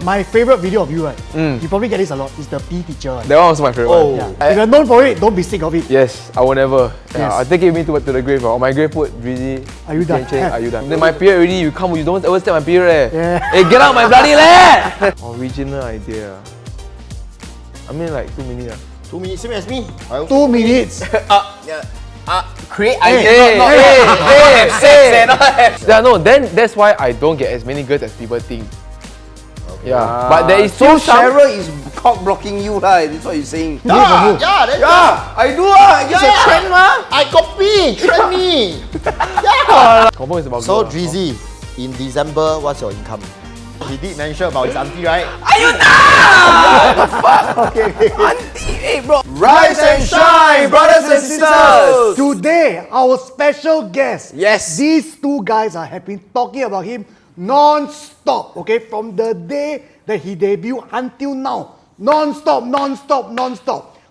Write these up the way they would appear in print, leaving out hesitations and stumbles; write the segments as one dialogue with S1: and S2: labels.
S1: my favorite video of you, right? You probably get this a lot. It's the PE teacher. Right?
S2: That one was my favorite one.
S1: Yeah. If you're known for it, don't be sick of it.
S2: Yes, I will never. Yeah,
S1: Yes.
S2: I take it me to the grave. On my grave put Drzy.
S1: Are you done?
S2: Are you done? Then my period already. You come. You don't ever step my period.
S1: Yeah.
S2: Hey, get out my bloody leg! Original idea. I mean like 2 minutes.
S3: 2 minutes, same as me.
S1: 2 minutes.
S4: Create
S2: Hey,
S4: sex, not have.
S2: Yeah, no. Then that's why I don't get as many girls as people think. Yeah, but there is
S4: So
S2: still some.
S4: Cheryl is cock blocking you lah. That's what you're saying.
S3: Yeah, that's
S4: I do lah. It's a trend lah.
S3: I copy, try me.
S2: Confirm is about
S3: So
S2: girl,
S3: Drzy, in December, what's your income? He did mention about his auntie, right?
S4: Are you done?
S3: Okay.
S4: Auntie, hey bro.
S3: Rise and shine, brothers and sisters.
S1: Today, our special guest.
S4: Yes.
S1: These two guys have been talking about him non-stop. Okay, from the day that he debuted until now, non-stop.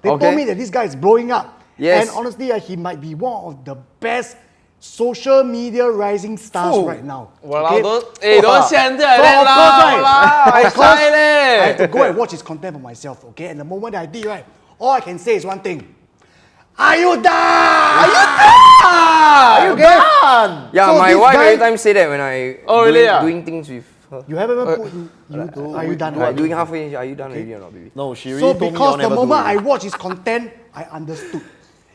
S1: They told me that this guy is blowing up.
S4: Yes.
S1: And honestly, he might be one of the best social media rising stars right now.
S2: Walao, don't send
S1: So
S2: that
S1: of course,
S2: lah. I
S1: of course,
S2: shy
S1: I have to
S2: leh.
S1: go and watch his content for myself, okay? And the moment that I did, right, all I can say is one thing. Are you done? Are you done?
S3: Done.
S4: Yeah,
S1: So
S4: my
S1: this
S4: wife
S1: guy-
S4: every time say that when I doing things with her.
S1: You haven't even put in, are you done?
S4: Like doing halfway, are you done already or not, baby?
S3: No, she really
S1: So
S3: told me
S1: because
S3: I'll
S1: the
S3: never do
S1: moment I
S3: it.
S1: watched his content, I understood.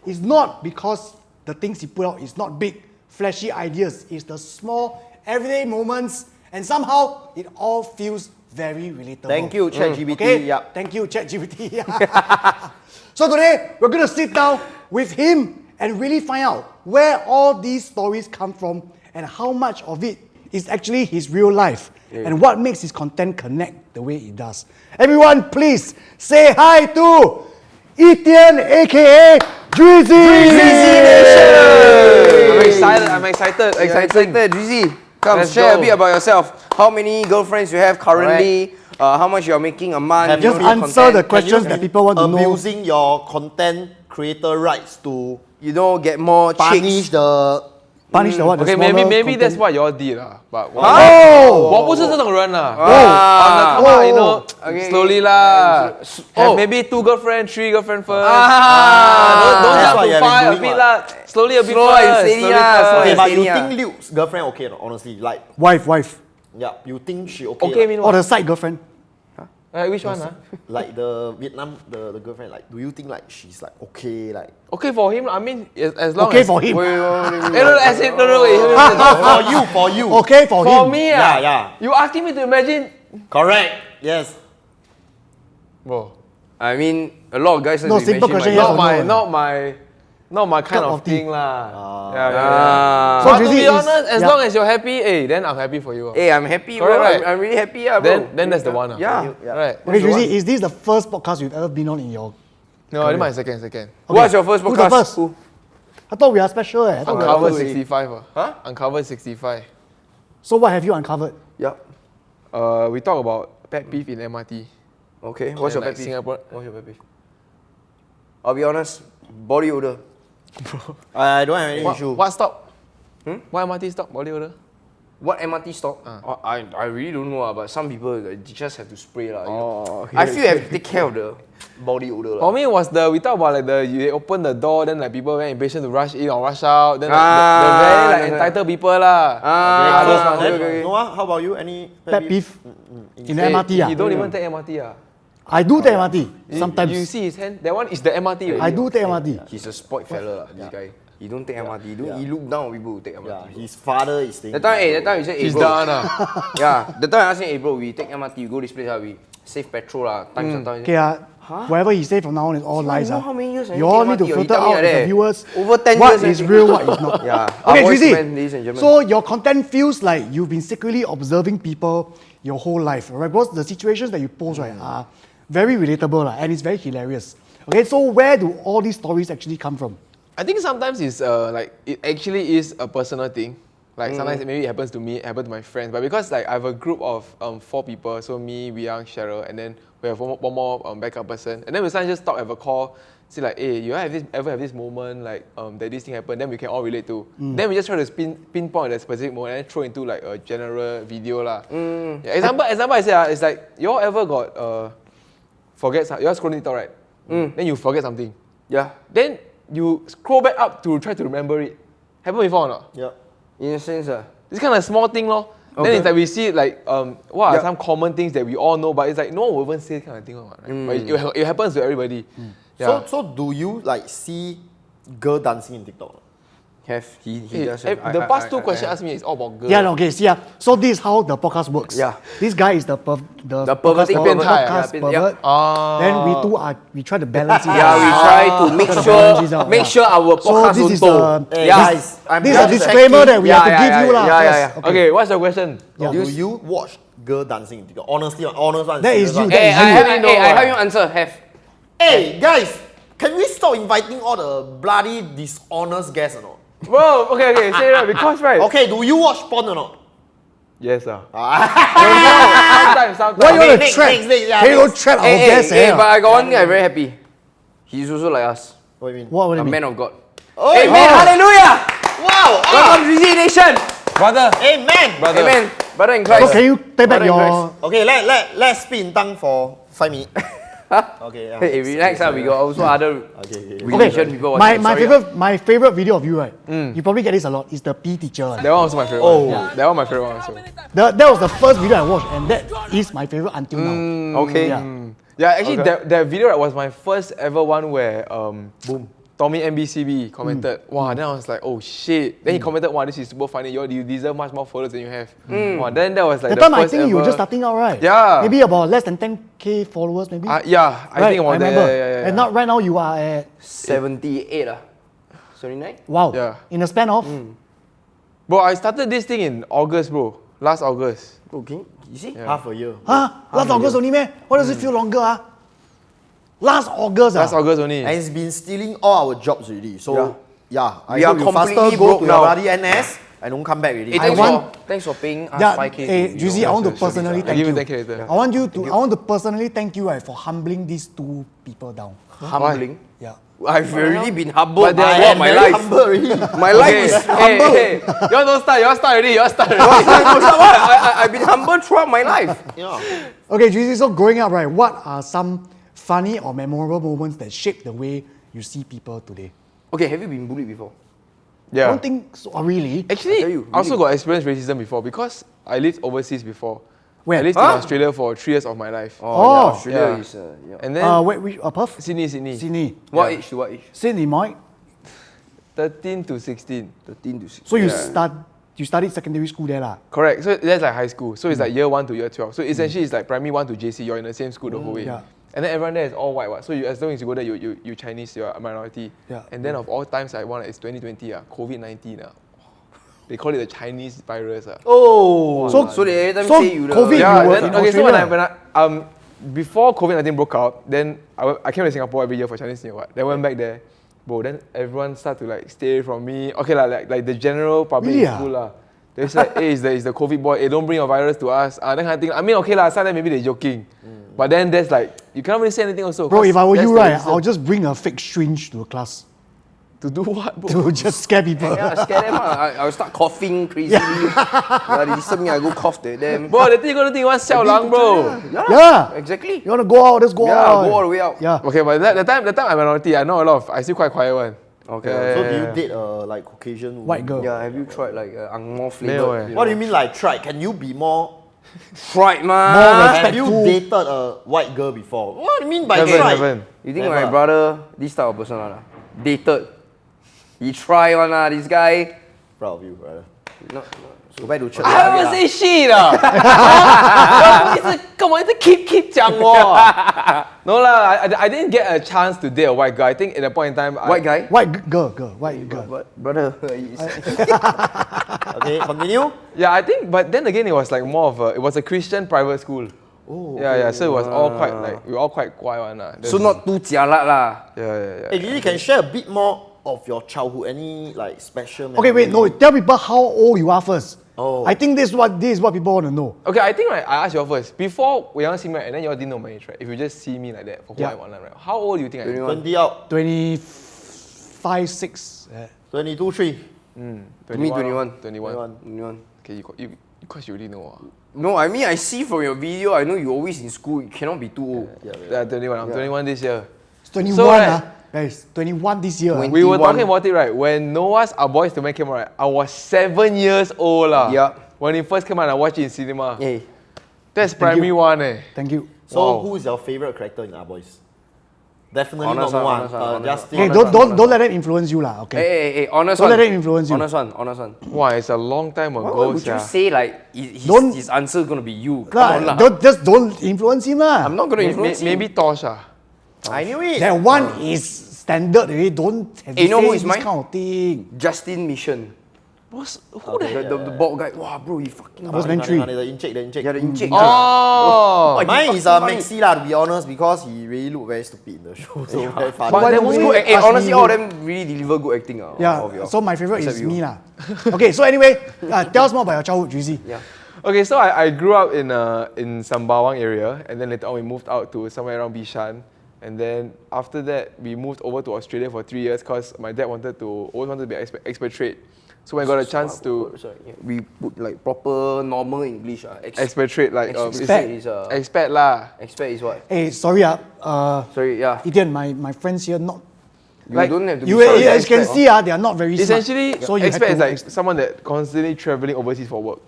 S1: It's not because the things he put out is not big, flashy ideas. It's the small, everyday moments, and somehow it all feels very relatable.
S3: Thank you, ChatGPT.
S1: Okay?
S3: Yep.
S1: Thank you, ChatGPT. So today, we're going to sit down with him and really find out where all these stories come from and how much of it is actually his real life and what makes his content connect the way it does. Everyone, please say hi to Etienne, aka Drzy.
S2: I'm excited.
S4: Excited, Drzy. Come
S2: Let's
S4: share
S2: go.
S4: a bit about yourself. How many girlfriends you have currently? How much you're making a month?
S3: Have
S4: you
S1: Just
S4: know,
S1: answer the
S4: content.
S1: questions that people want to know.
S3: Abusing your content creator rights to
S4: You know, get more
S3: punish
S4: chicks.
S3: the
S1: Punish the what? The
S2: Okay,
S1: smaller
S2: maybe
S1: content.
S2: that's what you all did lah. But
S1: 哦，
S2: 我不是这种人啦。
S4: Ah.
S2: On the come out, you know,
S4: Okay.
S2: slowly lah. Have
S4: Oh.
S2: maybe 2 girlfriend, 3 girlfriend first.
S4: Ah.
S2: Don't
S3: That's
S2: jump
S3: what
S2: too
S3: you have
S2: far
S3: been
S2: a
S3: doing
S2: bit
S3: what?
S2: lah. Slowly a bit
S4: Slow and
S2: first.
S4: steady
S2: slowly
S4: lah,
S2: first.
S4: slow
S3: Okay,
S4: and
S3: but you
S4: steady,
S3: think Luke's girlfriend okay or not? Honestly, like,
S1: wife.
S3: yeah, you think she okay?
S2: Okay,
S3: like,
S2: mean
S1: Or
S2: what?
S1: the side girlfriend.
S2: Which one?
S3: like the Vietnam, the girlfriend, like, do you think like she's like okay, like?
S2: Okay for him. I mean, as long
S1: Okay
S2: as.
S1: for him.
S2: No, as in, no, wait.
S3: For you.
S1: Okay for
S2: For
S1: him.
S2: me,
S3: Yeah.
S2: You asking me to imagine,
S3: Correct. Yes.
S2: bro.
S4: I mean, a lot of guys like
S1: No,
S4: to
S1: simple
S4: imagine
S1: question,
S4: my
S1: yes or
S4: girl.
S1: no?
S2: Not my kind
S1: Cup
S2: of
S1: of tea.
S2: thing lah.
S4: Ah.
S1: So
S2: But to
S1: Drzy
S2: be
S1: is-
S2: honest, as
S1: yeah.
S2: long as you're happy, then I'm happy for you.
S4: Hey, I'm happy,
S2: Correct,
S4: bro.
S2: right?
S4: I'm really happy, bro.
S2: Then that's the one.
S4: Yeah.
S2: Right.
S1: Okay, Drzy, is this the first podcast you've ever been on in your...
S2: No, this my second.
S1: Okay.
S4: What's your first
S1: Who's the
S4: podcast?
S1: first?
S4: Who?
S1: I thought we are special. I thought we are...
S2: Uncovered
S4: already.
S2: 65.
S4: Huh?
S2: Uncovered 65.
S1: So what have you uncovered?
S4: Yep.
S2: We talk about pet peeve in MRT.
S4: Okay. What's your
S2: like
S4: pet peeve?
S2: Singapore.
S4: What's your pet peeve? I'll be honest. Body odor.
S3: I don't have any issue.
S2: What stop? What MRT stop? Body odor?
S4: What MRT stop? I really don't know, but some people like, just have to spray lah.
S2: okay,
S4: I feel you have to take care of the body odor.
S2: For me, it was we talk about like you open the door, then like people very impatient to rush in or rush out. Then like, the very like entitled people lah.
S4: Okay.
S3: Noah, how about you? Any
S1: Pet peeve in the
S2: Hey,
S1: MRT?
S2: He don't even take MRT
S1: I do take MRT sometimes.
S2: You see his hand? That one is the MRT already.
S1: I do take MRT.
S4: He's a spoiled fella lah, this guy. He don't take MRT. He look down on people who take MRT.
S3: Yeah, his father is staying.
S4: That time he said,
S2: He's
S4: bro.
S2: done
S4: Yeah, that time I asked him, hey bro, we take MRT, we go this place, we save petrol lah. Time sometimes.
S1: Okay, whatever he say from now on is all lies.
S4: You know how many years I
S1: You all need
S4: take
S1: to
S4: MRT, or he
S1: filter
S4: tell me
S1: out
S4: like
S1: the
S4: that.
S1: viewers
S4: Over 10
S1: what
S4: years
S1: is
S4: already.
S1: real, what is not.
S4: Yeah.
S1: Okay,
S4: Our voice
S1: Drzy.
S4: man, ladies and gentlemen.
S1: So your content feels like you've been secretly observing people your whole life, right? Because the situations that you post, right, are very relatable, and it's very hilarious. Okay, so where do all these stories actually come from?
S2: I think sometimes it's like it actually is a personal thing, Like sometimes maybe it happens to me, it happens to my friends. But because like I have a group of 4 people, so me, Wiyang, Cheryl, and then we have one more backup person. And then we sometimes just talk, have a call, say like, hey, you ever have this moment like that this thing happened, then we can all relate to. Then we just try to pinpoint that specific moment and then throw into like a general video lah. Yeah, example I say it's like you all ever got forget something, you're scrolling TikTok, right? Then you forget something.
S4: Yeah.
S2: Then you scroll back up to try to remember it. Happen before or not?
S3: Yeah.
S4: In a sense,
S2: This kind of small thing lor. Then it's like we see like what are some common things that we all know, but it's like no one will even say this kind of thing, right? But it happens to everybody. Yeah.
S3: So do you like see girl dancing in TikTok?
S4: he does have.
S2: The past 2 questions asked me is all about girls.
S1: Yeah, no, okay, see, so this is how the podcast works.
S4: Yeah.
S1: This guy is the
S4: perverting
S1: podcast
S4: pervert.
S1: pervert. Then we try to balance it
S4: Yeah,
S1: out.
S4: we try to make sure our
S1: So
S4: podcast
S1: this is
S4: don't
S3: Hey,
S4: Yeah.
S3: guys, I'm
S1: This is a
S3: just
S1: disclaimer
S3: checking.
S1: that we have to give you lah.
S4: yeah.
S1: first.
S2: Okay, what's your question?
S1: Yeah.
S3: Do you watch girl dancing in TikTok? Honestly, honest one.
S1: That is
S3: serious one.
S1: you.
S4: Hey,
S1: That
S4: I have you answer. Have.
S3: Hey, guys, can we stop inviting all the bloody dishonest guests or not?
S2: Bro, okay, say that because right.
S3: Okay, do you watch porn or not?
S2: Yes, sir. Sometimes.
S1: Why you want to
S3: next,
S1: trap?
S3: next, yeah,
S1: Can you
S3: next.
S1: don't trap our
S4: Hey,
S1: guests?
S4: but I got one thing I'm very happy. He's also like us.
S3: What do you mean?
S1: What do
S4: A
S1: you mean?
S4: man of God.
S3: Oh,
S4: Amen. Hallelujah.
S3: Wow!
S4: Welcome to Drzy Nation.
S2: Brother.
S3: Amen!
S2: Brother.
S4: Amen. Brother in
S1: So
S4: Christ.
S1: can you take back
S4: Brother in
S1: your...
S3: Okay, let's speak in tongue for 5 minutes. Okay, yeah.
S4: Hey, relax. We got also other
S3: Okay.
S4: religion people watching.
S1: My favorite video of you, right? You probably get this a lot. Is the PE teacher one.
S2: That one was my favorite.
S3: Oh.
S2: one. Yeah, that one my favorite one also.
S1: That was the first video I watched, and that is my favorite until now.
S4: Okay.
S1: Yeah.
S2: Yeah, actually that video was my first ever one where Tommy MBCB commented, wow, then I was like, oh shit. Then he commented, wow, this is super funny. You deserve much more followers than you have. Wow, then that was like
S1: That
S2: the
S1: time I
S2: first
S1: think you were
S2: ever-
S1: just starting out, right?
S2: Yeah.
S1: Maybe about less than 10k followers, maybe.
S2: Yeah, I
S1: Right,
S2: think about that.
S1: remember.
S2: Yeah.
S1: And right now you are at
S4: 78 79?
S1: wow.
S2: Yeah.
S1: In a span of
S2: Bro, I started this thing in August, bro. Last August.
S4: Okay. You see?
S3: Half a year.
S1: last August only, man. Why does it feel longer? Last August.
S2: Last August only.
S3: And it's been stealing all our jobs already. So, yeah, I
S4: We are
S3: hope you faster
S4: completely
S3: go
S4: broke
S3: to your
S4: now.
S3: bloody NS and don't come back already.
S4: Hey, thanks for paying us
S1: Yeah,
S4: 5k.
S1: hey, Drzy, I want to
S2: sure,
S1: personally
S2: I'll
S1: thank
S2: give you
S1: you.
S2: 10K later.
S1: I want to personally thank you, right, for humbling these 2 people down.
S4: Humbling.
S1: Yeah.
S4: I've already been humbled
S2: But they are
S4: throughout
S3: am
S4: my
S3: very
S4: life.
S3: humble already.
S4: My life is humble.
S2: Hey, y'all don't start. Y'all start already.
S4: I've been humbled throughout my life.
S3: Yeah.
S1: Okay, Drzy, so growing up, right, what are some funny or memorable moments that shape the way you see people today?
S4: Okay, have you been bullied before?
S1: I don't think so, really.
S2: Actually,
S4: I tell you,
S2: I also got experienced racism before because I lived overseas before.
S1: Where?
S2: I lived in Australia for 3 years of my life.
S1: Oh.
S4: yeah, Australia
S2: Yeah.
S4: is yeah.
S2: And then
S1: Which, Perth?
S2: Sydney.
S1: Sydney.
S4: What age to what age?
S1: Sydney, Mike.
S2: 13 to 16.
S4: 13 to 16.
S1: So you studied secondary school there lah.
S2: Correct. So that's like high school. So it's like year 1 to year 12. So essentially it's like primary 1 to JC. You're in the same school the whole way.
S1: Yeah.
S2: And then everyone there is all white. So as long as you go there, you Chinese, you're a minority.
S1: Yeah.
S2: And then of all times, it's 2020. COVID-19. They call it the Chinese virus.
S3: Oh.
S4: So they every time
S1: so
S4: say you the
S1: COVID,
S2: Yeah,
S1: you were
S2: then,
S1: in
S2: okay, so
S1: Australia.
S2: when before COVID-19 broke out, then I came to Singapore every year for Chinese New Year. Then went back there, bro. Then everyone started to like stay from me. Okay, like the general public
S1: Really,
S2: in school lah. They say, hey, it's the COVID boy. Hey, don't bring your virus to us. That kind of thing. I mean, okay lah. Sometimes maybe they're joking, but then there's like you cannot really say anything also.
S1: Bro,
S2: 'cause
S1: if I were
S2: that's
S1: you,
S2: the
S1: right,
S2: reason.
S1: I'll just bring a fake syringe to a class
S2: to do what, bro?
S1: to just scare people.
S4: Yeah, scare them. I'll start coughing crazily. They disturb me, I go cough to them.
S2: Bro, the thing you're gonna think one xiao lang, bro.
S1: Yeah.
S4: Exactly.
S1: You want to go out, let's go
S4: Yeah,
S1: out.
S4: go all the way out.
S1: Yeah.
S2: Okay, but the time I'm a minority, I know a lot of. I still quite quiet one.
S4: Okay.
S3: So do you date a like Caucasian woman?
S1: White girl.
S4: Yeah, have you tried like ang moh
S2: No,
S4: flavored?
S3: What do you mean like try? Can you be more?
S4: Fried
S1: More
S4: man.
S3: Have you
S1: respectful.
S3: dated a white girl before? What do you mean by
S2: Haven't,
S3: try?
S2: haven't.
S4: You think
S3: Never.
S4: my brother this type of person lah? Dated. He try one lah, this guy.
S3: Proud of you, brother.
S4: No,
S3: Go back to church.
S2: I haven't say shit 干嘛一直 keep 讲我 No lah, I didn't get a chance to date a white guy. I think at a point in time,
S4: white guy.
S1: White girl, white girl.
S4: But brother,
S3: Okay, continue.
S2: Yeah, I think, but then again, it was like more of it was a Christian private school. Oh. Yeah, so it was all quite like we were all quite quiet one lah.
S4: so not too jialat lah.
S2: Yeah.
S3: Hey, you can share a bit more of your childhood? Any like special
S1: Okay, wait, no.
S3: memory?
S1: Tell people how old you are first.
S3: Oh.
S1: I think this is what people want to know.
S2: Okay, I think right, I asked you all first. Before we all see me, right, and then you all didn't know my age, right? If you just see me like that for who I am online, right? How old do you think I am?
S3: 20 out,
S1: 25, 6.
S3: 22, 3.
S4: To me, 21.
S2: 21.
S4: 21.
S2: Okay, because you already know.
S4: No, I mean, I see from your video, I know you're always in school. You cannot be too old.
S2: Yeah, 21. I'm 21 this year.
S1: It's 21,
S2: So, right,
S1: guys. 21 this year.
S4: 20.
S2: We were
S4: 21.
S2: talking about it, right? When Noah's Our Boys to Men came out, right? I was 7 years old.
S4: Yeah.
S2: When it first came out, I watched it in cinema.
S4: Hey.
S2: That's primary one.
S1: Thank you.
S3: So
S2: Wow.
S3: who is your favorite character in Our Boys? Definitely
S4: Honest
S3: not
S4: one,
S3: one.
S4: honest one, honest
S3: Justin.
S1: Hey, don't let that influence you, lah. Okay.
S4: Hey, honest
S1: Don't
S4: one.
S1: let that influence you.
S4: Honest one.
S2: Wow, it's a long time
S4: Why
S2: ago.
S4: would you
S2: sia.
S4: say like
S1: Don't-
S4: his answer is gonna be you? Come
S1: Nah,
S4: on lah.
S1: don't influence him, lah.
S4: I'm not gonna influence him.
S2: Maybe Tosh.
S3: I knew it.
S1: That one is standard. Don't have to
S4: you know
S1: say
S4: who is
S1: this
S4: mine?
S1: kind of thing.
S4: Justin Mission.
S2: Who
S4: The bald guy. Wow, bro, he fucking.
S1: was Man 3.
S3: The incheck.
S4: Yeah, the incheck.
S2: Oh!
S3: Mine is
S4: fucking
S3: Maxi lah, to be honest, because he really look very stupid in the show. So very funny.
S1: But
S2: that
S1: then
S2: movie-
S1: we
S4: Good,
S1: ask
S4: honestly,
S1: me-
S4: all of them really deliver good acting. Of
S1: Yeah,
S4: y'all.
S1: so my favorite
S4: Except
S1: is
S4: you.
S1: me, lah. Okay, so anyway, tell us more about your childhood, Drzy.
S4: Yeah.
S2: Okay, so I grew up in Sembawang area, and then later on we moved out to somewhere around Bishan. And then after that, we moved over to Australia for 3 years because my dad always wanted to be expatriate. So when I got a chance to
S4: Sorry, we put like proper normal English.
S2: expatriate, like
S4: Expat is
S2: expat lah.
S4: expat is what?
S1: Hey, sorry,
S4: Sorry, yeah.
S1: Etienne, my friends here not.
S4: You
S2: Like,
S4: don't have to be
S1: You,
S4: sorry.
S1: as you can see, they are not very smart.
S2: Essentially,
S1: So you
S2: expat is
S1: have
S2: like
S1: to
S2: someone that constantly traveling overseas for work.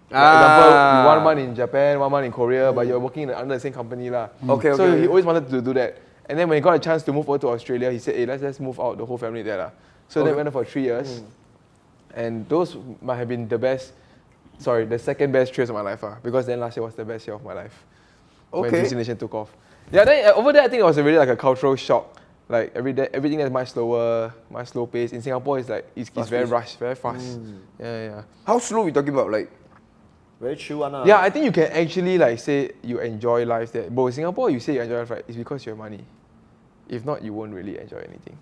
S2: Like example, 1 month in Japan, 1 month in Korea, but you're working under the same company lah.
S4: Okay,
S2: So
S4: okay,
S2: he
S4: okay.
S2: always wanted to do that. And then when he got a chance to move over to Australia, he said, hey, let's move out the whole family there lah. So then we went there for 3 years. And those might have been the second best 3 years of my life because then last year was the best year of my life. When
S4: Okay.
S2: Destination took off. Yeah, then over there I think it was really like a cultural shock. Like everything is much slower, much slow pace. In Singapore it's like it's very rushed, very fast. Yeah.
S4: How slow we talking about? Like,
S3: Very chill one.
S2: Yeah, I think you can actually like say you enjoy life there. But in Singapore, you say you enjoy life, right? It's because you have money. If not, you won't really enjoy anything.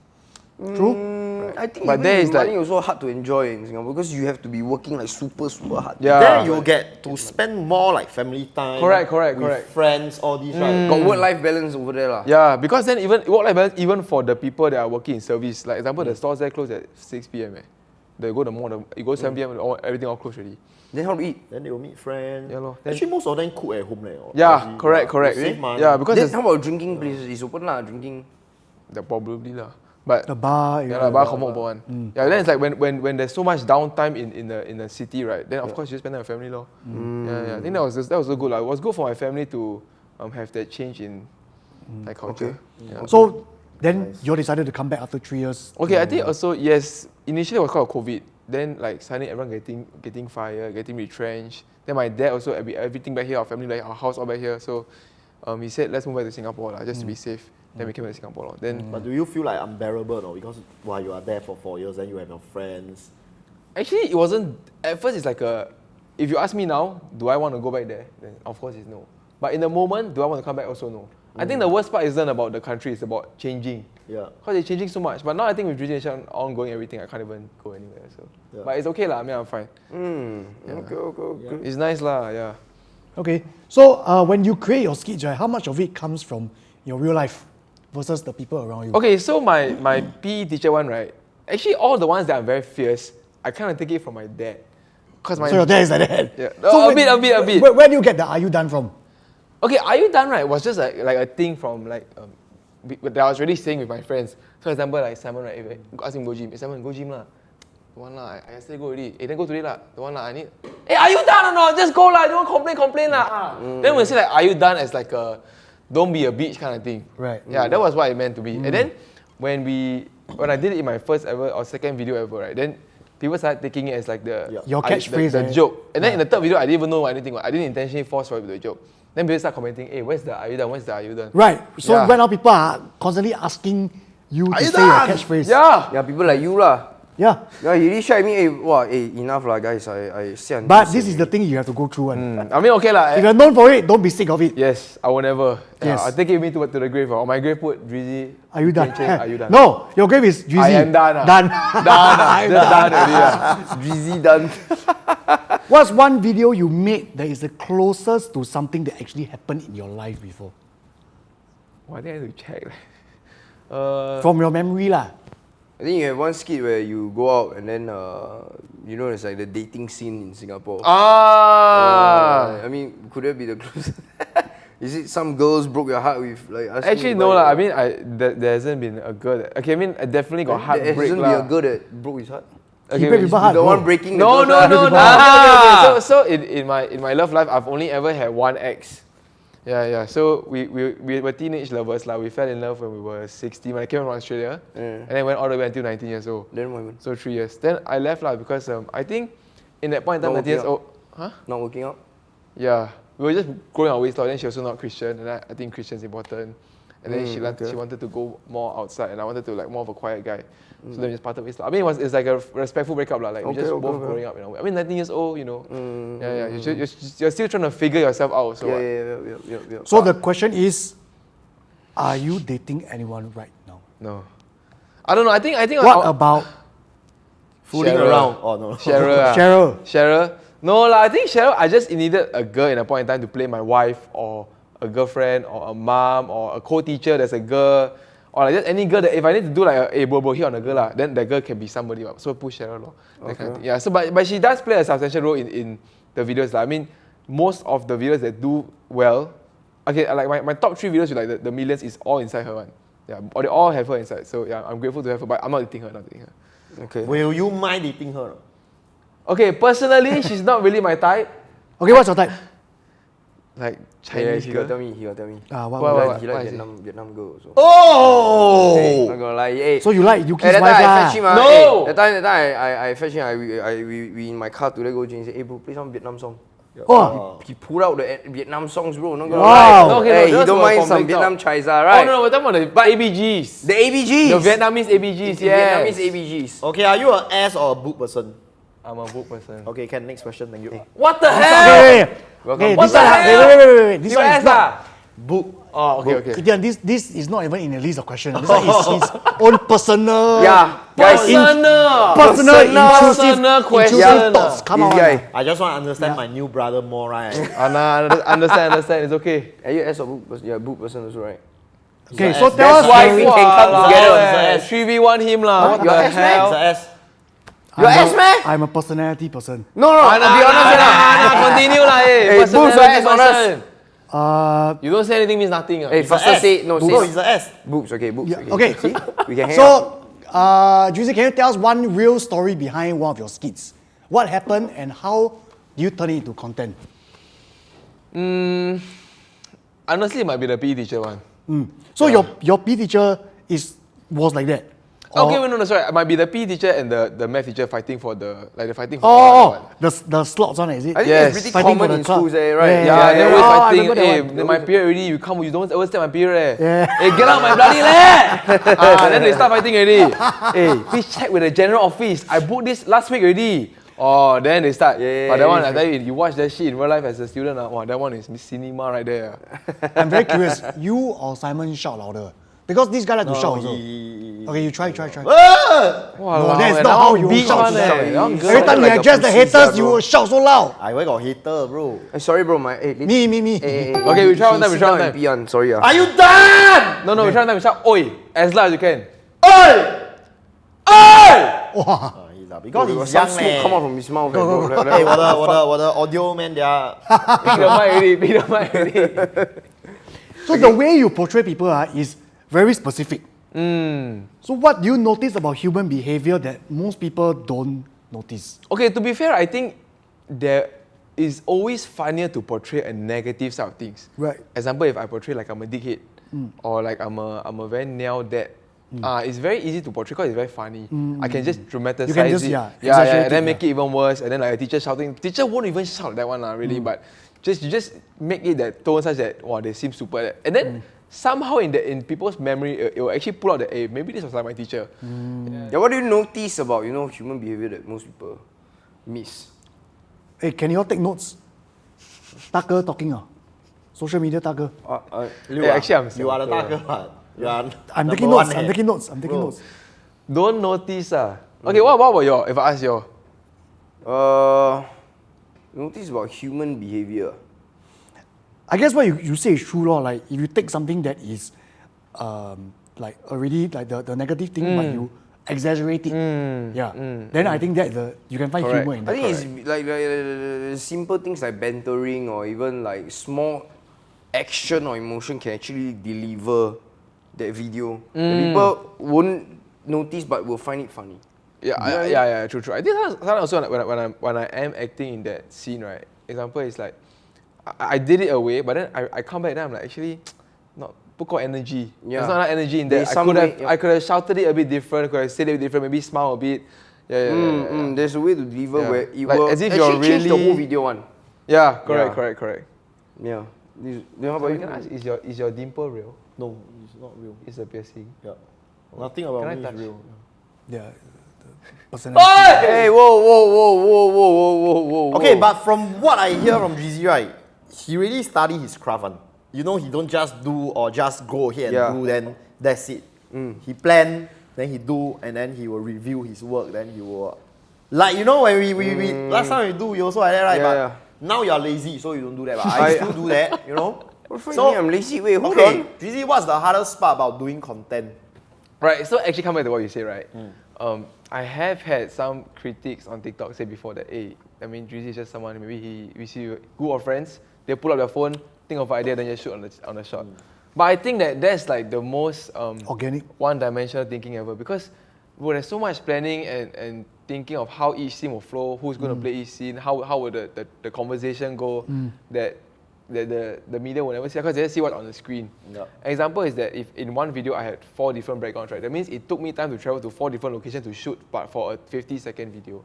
S1: True.
S4: I think
S2: But
S4: even
S2: there
S4: with
S2: is like-
S4: money also hard to enjoy in Singapore because you have to be working like super hard.
S2: Yeah.
S3: Then you'll get to spend more like family time.
S2: Correct.
S3: With friends, all these, right?
S4: Got work-life balance over there lah.
S2: Yeah, because then even work-life balance, even for the people that are working in service, like example, the stores there close at 6 p.m. They go to the mall, you go 7 p.m. Everything all closed already.
S4: Then how to eat?
S3: Then they will meet friends.
S2: Yeah lor. Then-
S3: Actually, most of them cook at home.
S2: Yeah, correct.
S3: Save money.
S2: Yeah, because
S4: Then
S2: there's
S4: how about drinking places? It's open lah, drinking.
S2: probably lah. But
S1: The bar.
S2: yeah, bar confirm open one. Yeah, then it's like when there's so much downtime in the city, right? Then of course you spend time with family, lor. Yeah. I think that was so good. Like, it was good for my family to have that change in like culture. Yeah.
S1: So then you decided to come back after 3 years.
S2: Okay, I think also yes. Initially it was called COVID. Then like suddenly everyone getting fired, getting retrenched. Then my dad also everything back here, our family, like our house all back here. So he said let's move back to Singapore lah, just to be safe. Then we came back to Singapore lor. Then
S3: But do you feel like unbearable no? Because while you are there for 4 years, then you have your friends.
S2: actually it wasn't. At first it's like if you ask me now, do I want to go back there? Then of course it's no. But in the moment, do I want to come back? Also no. I think the worst part isn't about the country; it's about changing.
S3: Yeah.
S2: Because it's changing so much. But now I think with generation ongoing, everything, I can't even go anywhere. So,
S3: Yeah.
S2: but it's okay lah. I mean, I'm fine.
S4: Okay.
S2: It's nice lah. Yeah.
S1: Okay. So when you create your skits, right, how much of it comes from your real life versus the people around you?
S2: Okay, so my PE teacher one, right? Actually, all the ones that are very fierce, I kind of take it from my dad. Cause my
S1: So your dad is like that.
S2: Yeah.
S1: So
S2: A bit.
S1: Where do you get the "Are you done" from?
S2: Okay, Are You Done, right, was just like a thing from like, that I was really saying with my friends. For example, like Simon, right, if I ask him go gym, hey, Simon, go gym lah. Don't want lah, I yesterday go already. Hey, then go today lah. Don't want lah, I need. Hey, are you done or not? Just go lah, don't complain lah. Then we say like, are you done as like a, don't be a bitch kind of thing.
S1: Right.
S2: Yeah, that was what it meant to be. And then when I did it in my first ever or second video ever, right, then people started taking it as like
S1: Your catchphrase,
S2: the
S1: right?
S2: joke. And then in the third video, I didn't even know anything. I didn't intentionally force for it to be a joke. Then people start commenting, hey, where's the "Are you done? Where's the "Are you done?"
S1: Right. So
S2: Yeah.
S1: right now people are constantly asking you to
S3: you
S1: say your
S3: done?
S1: catchphrase.
S2: Yeah.
S4: Yeah, people like you lah.
S1: Yeah.
S4: Yeah, he really shared me, enough lah, guys. I see.
S1: But this is the thing you have to go through.
S2: I mean, okay lah.
S1: If you're known for it, don't be sick of it.
S2: Yes, I will never.
S1: Yes.
S2: I'll take it with me to the grave. On my grave, put Drzy.
S1: Are you done?
S2: Are you done?
S1: No, your grave is Drzy.
S2: I am done.
S1: Done.
S2: Just done already.
S4: Drizzy done.
S1: What's one video you made that is the closest to something that actually happened in your life before?
S2: I think I have to check.
S1: From your memory lah.
S4: I think you have one skit where you go out and then it's like the dating scene in Singapore. I mean, could that be the closest? Is it some girls broke your heart with like asking
S2: Actually,
S4: you
S2: no
S4: buy
S2: lah.
S4: it?
S2: I mean, there hasn't been a girl. I mean, I definitely got
S4: There
S2: heartbreak
S4: hasn't
S2: lah.
S4: be a girl that broke his heart.
S1: He break people's heart,
S4: The
S1: bro.
S4: one breaking the
S2: No.
S4: girl's heart.
S2: Okay. So in my love life, I've only ever had one ex. Yeah. So we were teenage lovers lah. We fell in love when we were 16 when I came from Australia, and then went all the way until 19 years old.
S4: Then what happened?
S2: So 3 years. Then I left lah because I think in that point in time,
S4: Not
S2: 19 years
S4: working
S2: old. Huh?
S4: Not working out.
S2: Yeah. We were just growing our ways. Then she also not Christian, and I think Christian's important. And then she wanted to go more outside, and I wanted to like more of a quiet guy. So then we just parted ways. I mean, it's like a respectful breakup lah. Like we just both growing up. I mean, 19 years old. Yeah. You're still trying to figure yourself out. So
S4: Yeah.
S1: So the question is, are you dating anyone right now?
S2: no, I don't know. I think.
S1: What about
S3: Fooling
S2: Cheryl.
S3: around. Oh no.
S2: Cheryl.
S1: Cheryl?
S2: No lah. I think Cheryl. I just needed a girl in a point in time to play my wife or a girlfriend or a mom or a co-teacher that's a girl. Or like just any girl that if I need to do like bro here on a girl lah, then that girl can be somebody. So push Cheryl lor. That kind of thing. Yeah. So but she does play a substantial role in the videos lah. I mean, most of the videos that do well, okay, like my top 3 videos with like the millions is all inside her one. Yeah. Or they all have her inside. So yeah, I'm grateful to have her, but I'm not dating her.
S4: Okay.
S3: Will you mind dating her?
S2: Okay, personally, she's not really my type.
S1: Okay, what's your type?
S2: Like
S4: Yeah,
S2: Chinese
S4: he
S2: girl.
S4: got tell me. He got tell me.
S1: What?
S4: He
S2: What
S4: like
S2: is it?
S4: Vietnam girl also.
S3: Oh!
S4: Hey, not gonna lie. Hey.
S1: So you like Yuki's
S4: That
S1: wife
S4: time I
S1: lah?
S4: fetch him.
S2: No!
S4: That time I fetch him. We in my car to go Jane. He said, "Hey bro, play some Vietnam song."
S1: Oh,
S4: He pulled out the Vietnam songs, bro. Not gonna
S1: Wow.
S4: lie.
S2: No, okay,
S4: Hey,
S2: no,
S4: he
S2: those
S4: don't
S2: were
S4: mind
S2: from
S4: some
S2: TikTok.
S4: Vietnam Chaisa, right?
S2: Oh no, we're talking about the ABGs.
S4: The ABGs.
S2: The Vietnamese ABGs,
S4: The
S2: yes.
S4: Vietnamese ABGs.
S3: Okay, are you an ass or a boob person?
S2: I'm a book person.
S3: Okay, can next question. Thank you.
S2: What the hell?
S1: okay.
S4: Welcome.
S1: Okay,
S2: What
S1: this
S2: the
S1: one,
S2: hell?
S1: wait. This
S2: You
S1: one is
S2: ass
S1: not.
S2: ah?
S3: Boob.
S2: Oh, okay.
S1: Kidian, this is not even in the list of questions. This one is his own personal.
S4: Yeah, guys.
S1: Personal intrusive
S2: question.
S1: thoughts. Come
S4: This
S1: on.
S4: guy.
S3: I just want to understand my new brother more, right?
S2: Understand. It's okay.
S4: Are you ass or book person? Yeah, book person also, right?
S1: Okay,
S3: He's
S1: so
S3: a
S1: tell
S3: ass.
S1: us
S4: why
S1: why
S4: we can come together.
S3: He's a ass.
S2: 3v1 him lah. What
S4: You're
S2: the
S4: ass, man.
S2: hell?
S3: He's an ass.
S4: You're ass, man.
S1: I'm a personality person.
S4: No, be honest,
S2: Continue lah.
S4: Hey, boobs,
S2: Personality
S4: ass, honest.
S2: person. You don't say anything means nothing.
S4: Hey,
S3: He's a
S4: faster
S3: ass.
S4: say no.
S3: Bro,
S4: Say
S3: he's an ass.
S4: boobs. Okay, boobs.
S1: Yeah,
S4: Okay.
S1: okay.
S4: See, we can hang out.
S1: So, Drzy, can you tell us one real story behind one of your skits? What happened and how do you turn it into content?
S2: Honestly, it might be the PE teacher one.
S1: So your PE teacher was like that.
S2: Okay, no, sorry. It might be the PE teacher and the math teacher fighting for the fighting for
S1: Oh, the slots one, is it?
S4: I think
S2: Yes.
S4: it's pretty
S1: Fighting for
S4: common
S1: the
S4: in
S1: club.
S4: schools, right?
S2: Yeah, they're always
S1: I
S2: fighting.
S1: remember that
S2: Hey,
S1: one.
S2: my period already. You don't overstep my period.
S1: Yeah.
S2: Hey, get out my bloody leg! Then they start fighting already. Hey, please check with the general office. I booked this last week already. Oh, then they start. But that one, I tell you, you watch that shit in real life as a student. Wow, that one is cinema right there.
S1: I'm very curious. You or Simon shout louder? Because this guy like to shout also. Okay, you try.
S2: Wow,
S1: No, that's not how you
S2: beat
S1: shout.
S2: one. That one
S1: Every time you
S4: like a
S1: address the
S4: pussy,
S1: haters, you
S4: bro.
S1: will shout so loud.
S3: I where got hater, bro.
S4: Sorry, bro. My hey,
S1: Me.
S2: Okay, we try one time, we try one time.
S4: Pian, sorry.
S3: Are you done?
S2: No, we try one time. We shout, oi, as loud as you can.
S1: Wow.
S3: Because
S4: Got
S3: he's
S4: some
S3: young,
S4: smoke come out from his mouth.
S3: Hey, 我的 audio man, they are.
S2: Beat the mic already.
S1: So the way you portray people is very specific. So what do you notice about human behavior that most people don't notice?
S2: Okay, to be fair, I think there is always funnier to portray a negative side of things.
S1: Right.
S2: Example, if I portray like I'm a dickhead, or like I'm a very nail dad, It's very easy to portray because it's very funny. I can just dramatize
S1: You can just,
S2: it.
S1: exaggerate
S2: and then
S1: it,
S2: make it even worse. And then like a teacher shouting. Teacher won't even shout that one really, but you just make it that tone such that wow, they seem super. And then somehow in people's memory, it will actually pull out that hey, maybe this was like my teacher.
S4: Yeah, what do you notice about human behavior that most people miss?
S1: Hey, can you all take notes? Tucker talking. Social media Tucker.
S2: Actually, I'm
S3: You are the target. You are
S1: I'm
S3: number
S1: taking
S3: one
S1: notes.
S3: here.
S1: I'm taking notes. I'm taking
S3: Bro.
S1: notes.
S2: Don't notice Okay, what about you? If I ask you,
S4: Notice about human behavior.
S1: I guess what you say is true, lor. Like if you take something that is, like already like the negative thing, but you exaggerate it, then I think that you can find
S2: Correct.
S1: humor in
S4: I
S1: that.
S4: think it's like simple things like bantering or even like small action or emotion can actually deliver that video. The people won't notice but will find it funny.
S2: Yeah, true. I think sometimes also when I am acting in that scene, right? Example is like I did it away, but then I come back and I'm like actually not put energy.
S4: Yeah.
S2: There's not enough energy in
S4: There's
S2: that.
S4: some way,
S2: I could have shouted it a bit different, could have said it a bit different, maybe smile a bit. Yeah.
S4: There's a way to deliver
S2: Yeah.
S4: where it
S2: Like,
S4: will
S2: as if
S4: actually
S2: you're
S4: change the
S2: really-
S4: whole video one.
S2: Yeah, correct,
S4: Yeah.
S2: correct.
S4: Yeah. How about
S2: But
S4: you?
S2: can I ask, is your dimple real?
S3: No, it's not real.
S2: It's a piercing.
S3: Yeah. Nothing about
S2: Can I
S3: me
S2: touch?
S3: is real.
S1: Yeah, the personality.
S4: Hey, whoa.
S3: Okay, but from what I hear from Drzy, right, he really study his craft. He don't just do or just go ahead and do, then that's it. He plan, then he do, and then he will review his work, then he will... Like, when we last time we do, we also like that, right?
S4: Yeah.
S3: But now you're lazy, so you don't do that. But I still do that,
S4: So I'm lazy. Wait, hold
S3: okay,
S4: on.
S3: Drzy, what's the hardest part about doing content?
S2: Right, so actually come back to what you say, right? I have had some critics on TikTok say before that, hey, I mean, Drzy is just someone, maybe we see a group of friends, they pull up their phone, think of an idea, then just shoot on the shot. But I think that's like the most
S1: Organic.
S2: one-dimensional thinking ever, because there's so much planning and thinking of how each scene will flow, who's going to play each scene, how will the conversation go, that the media will never see, because they just see what's on the screen.
S3: Yeah.
S2: Example is that if in one video I had 4 different backgrounds, right, that means it took me time to travel to 4 different locations to shoot, but for a 50-second video.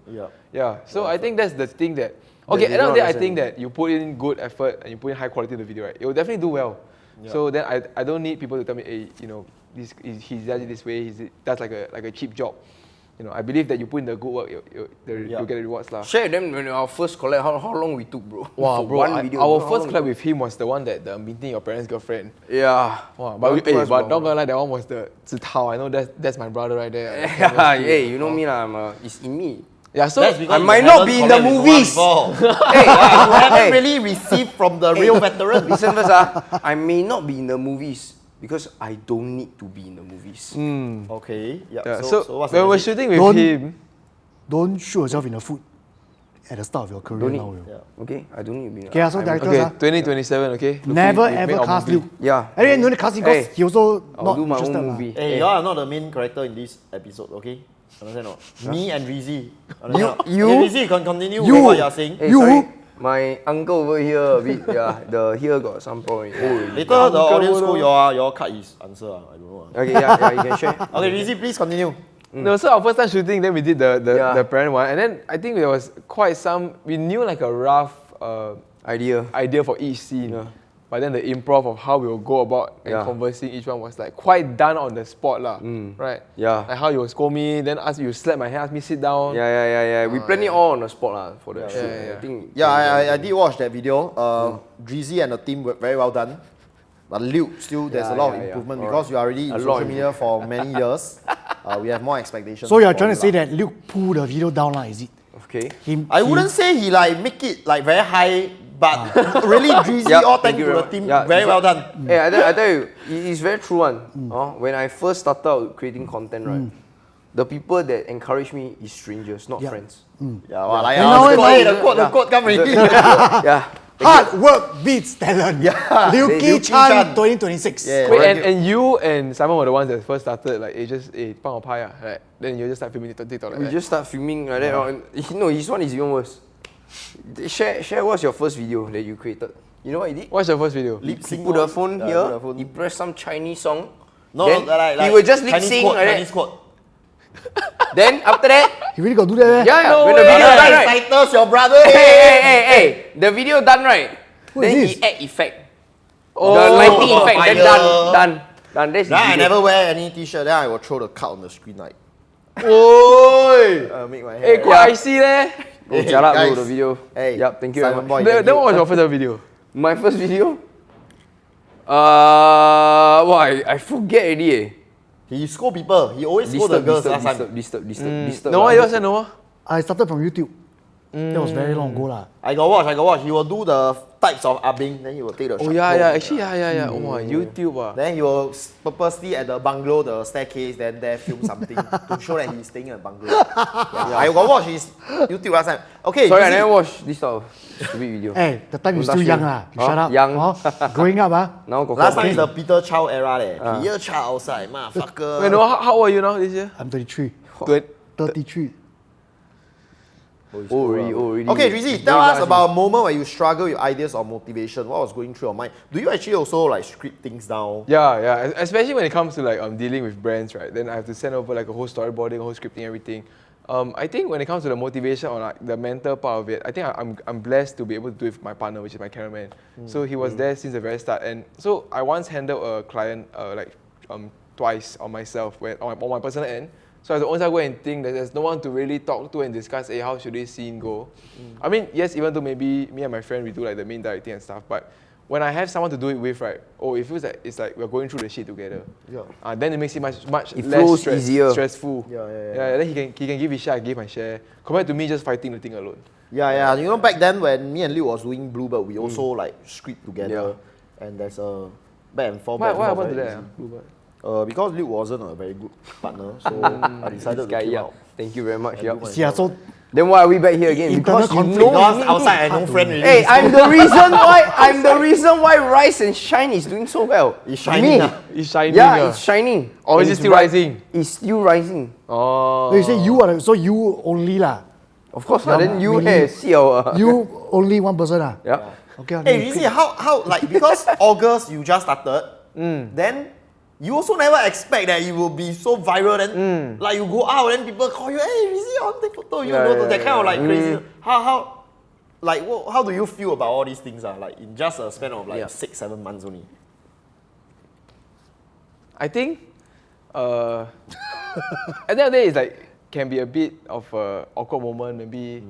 S2: Yeah. So I think that's the thing that, okay, at the end of the day, I think that you put in good effort and you put in high quality in the video, right, it will definitely do well.
S3: Yeah.
S2: So then I don't need people to tell me, hey, he does it this way, that's like a cheap job. I believe that you put in the good work, you'll get the rewards lah.
S4: Share them when our first collab, how long we took, bro?
S2: Wow,
S4: For
S2: bro,
S4: one video.
S2: our
S4: How
S2: first
S4: long
S2: collab with him was the one that the meeting your parents' girlfriend.
S4: Yeah.
S2: Wow,
S4: That
S2: but
S4: was
S2: but
S4: long,
S2: not gonna lie, that one was the Zhi Tao. I know that's my brother right there.
S4: Yeah, hey, you know me lah, it's in me.
S2: Yeah, so
S3: That's because
S4: I
S3: you
S4: might not
S3: haven't
S4: be in the
S3: collab with
S4: movies.
S3: one before.
S4: Hey,
S3: You haven't
S4: hey,
S3: really received from the real veteran.
S4: listen first, I may not be in the movies because I don't need to be in the movies.
S3: Okay. Yeah.
S2: yeah,
S3: So
S2: so
S3: what's
S2: when
S3: the
S2: we're
S3: message?
S2: shooting with
S1: Don't-
S2: him,
S1: Don't shoot yourself in the foot at the start of your career
S4: Don't
S1: now.
S4: need-
S1: yo.
S4: Okay, I don't need to be.
S1: Okay, so directors,
S2: okay, 2027, okay. Lukey,
S1: never
S2: we make
S1: ever
S2: our
S1: cast
S2: movie.
S1: Luke.
S4: Yeah.
S1: Anyway, no need to cast him because
S4: Hey,
S1: he also
S4: I'll
S1: not
S4: do my
S1: interested
S4: own
S1: lah.
S4: movie.
S3: Hey, you are not the main character in this episode, okay? Understand or not? Me and Drzy.
S4: You-
S3: Okay, Drzy, you can continue
S1: you-
S3: with what you're saying.
S4: Hey,
S1: You-
S4: sorry, my uncle over here, a bit, here got some point.
S3: Later, the audience go, your cut his answer. I don't know.
S4: Okay, yeah, you can share.
S3: Okay, Drzy, please continue.
S2: No, so our first time shooting, then we did
S4: Yeah.
S2: the parent one, and then I think there was quite some. We knew like a rough
S4: Idea.
S2: for each scene,
S4: Yeah.
S2: but then the improv of how we will go about and
S4: Yeah.
S2: conversing each one was like quite done on the spot lah, right?
S4: Yeah.
S2: Like how you will scold me, then you slap my hand, ask me sit down.
S4: Yeah. We plan it all on the spot lah for the shoot.
S2: yeah.
S4: I think.
S3: Yeah, I did watch that video. Drzy and the team were very well done. But Luke, still there's a lot of
S4: yeah.
S3: improvement
S4: Alright.
S3: because you are already in
S4: A lot
S3: social
S4: of
S3: media for many years. We have more expectations.
S1: So you are
S3: for
S1: trying to
S3: you
S1: say
S3: lah.
S1: that Luke pulled the video down lah, is it?
S4: Okay.
S3: I wouldn't say he like make it like very high, but really Drzy,
S4: Yeah,
S3: all
S4: thank
S3: thanks
S4: you
S3: to
S4: very
S3: the
S4: much.
S3: team,
S4: Yeah,
S3: very well done.
S4: Hey, I tell you, it's very true one. When I first started out creating content, right, the people that encourage me is strangers, not
S1: Yeah.
S4: friends.
S3: Yeah, well, like,
S1: And now
S3: the quote come already.
S4: Yeah.
S1: Hard work beats talent.
S3: Yeah.
S1: Lukey
S3: Lukey
S1: Chan
S3: Chan.
S1: 2026.
S3: Yeah.
S2: Wait, and you and Simon were the ones that first started like, just pang or pie, right? Then you just start filming TikTok like
S4: We
S2: that.
S4: just start filming like that. And no, his one is even worse. Share what's your first video that you created. You know what he did?
S2: What's your first video?
S3: Lip
S4: He
S3: sync
S4: put the
S3: one.
S4: phone
S3: Yeah,
S4: here,
S3: put the phone.
S4: he pressed some Chinese song,
S3: No,
S4: Then
S3: like
S4: he will just lip
S3: Chinese
S4: sync
S3: quote,
S4: like that.
S3: Chinese quote.
S4: Then after that,
S1: You really got to do that, eh?
S4: yeah,
S2: No
S4: when the
S2: way.
S4: video done, right?
S3: Titles your brother.
S4: Hey, the video done, right?
S1: Who is
S4: Then
S1: this?
S4: he add effect.
S2: Oh,
S4: The lighting effect, then
S3: fire.
S4: done. That's his
S3: Then I
S4: video.
S3: never wear any t-shirt. Then I will throw the card on the screen like.
S2: Oi!
S3: Make my
S2: Hey,
S3: hair.
S2: quite icy there.
S4: Oh, jialat bro,
S3: guys.
S4: the video.
S3: Hey,
S4: Yup, thank you very
S3: Simonboy,
S4: much.
S3: thank
S2: Then
S3: you.
S2: what was your first video?
S4: My first video? I forget already eh.
S3: He scold people. He always scold the girls last time.
S4: Disturb.
S2: No, yours and no.
S1: I started from YouTube. That was very long ago lah.
S3: I got watch. He will do the types of abing. Then he will take the
S2: Oh
S3: shot.
S2: yeah. Actually, yeah. Oh, YouTube ah.
S3: Then he will purposely at the bungalow, the staircase, then there film something to show that he's staying in a bungalow. I got watch his YouTube last time. Okay,
S4: Sorry, I
S3: you see-
S4: never watched this type of stupid video.
S1: Hey, the time you
S4: Don't
S1: still
S4: touch
S1: young
S4: me.
S1: lah. You
S4: Huh?
S1: shut up.
S4: Young.
S1: Growing up
S4: Now got
S3: Last time
S4: okay.
S3: is the Peter Chow era leh. Peter Chow outside, motherfucker.
S2: Wait, no, how old are you now this year?
S1: I'm 33. 33.
S4: Already.
S3: Okay, Drzy, tell us about a moment where you struggle with ideas or motivation. What was going through your mind? Do you actually also like script things down?
S2: Yeah. Especially when it comes to like dealing with brands, right? Then I have to send over like a whole storyboarding, a whole scripting, everything. I think when it comes to the motivation or like the mental part of it, I think I'm blessed to be able to do it with my partner, which is my cameraman. So he was there since the very start, and so I once handled a client twice on myself, on my personal end. So I was always go and think that there's no one to really talk to and discuss, hey, how should this scene go? I mean, yes, even though maybe me and my friend, we do like the main directing and stuff, but when I have someone to do it with, right, it feels like it's like we're going through the shit together.
S3: Yeah.
S2: Then it makes it much
S4: It
S2: less
S4: flows easier.
S2: stressful.
S3: Yeah.
S2: Then he can give his share, I give my share, compared to me just fighting the thing alone.
S3: Yeah. You know, back then when me and Liu was doing Bluebird, we also like script together, and there's a back and forth.
S2: What
S3: back and forth,
S2: happened to
S3: very
S2: that?
S3: easy.
S2: Bluebird?
S3: Because Liu wasn't a very good partner, so I decided to
S4: Guy,
S3: kill
S4: yeah.
S3: out.
S4: Thank you very much. Yup.
S1: Yeah, so
S4: Then why are we back here again?
S1: Internal
S4: Because you
S1: conflict.
S4: know
S3: Because
S4: me.
S3: outside I no friend really.
S4: Hey, I'm the reason why Rise and Shine is doing so well.
S3: It's shining
S4: Me.
S3: ah.
S2: It's shining.
S4: Yeah, it's shining.
S2: Or is
S4: And
S2: it
S4: it's
S2: still rising?
S4: It's still rising.
S2: Oh.
S1: you say you are so you only lah.
S4: Of course, then you
S1: really.
S4: have siao.
S1: You only one person ah.
S4: Yeah.
S1: Okay.
S3: Hey, you see how like because August you just started, then you also never expect that you will be so viral. Then like you go out, then people call you, hey, Rizzy, I want to take photo. You know that kind of like crazy. How do you feel about all these things? Like in just a span of like 6-7 months only.
S2: I think at the end of the day, it's like can be a bit of a awkward moment. Maybe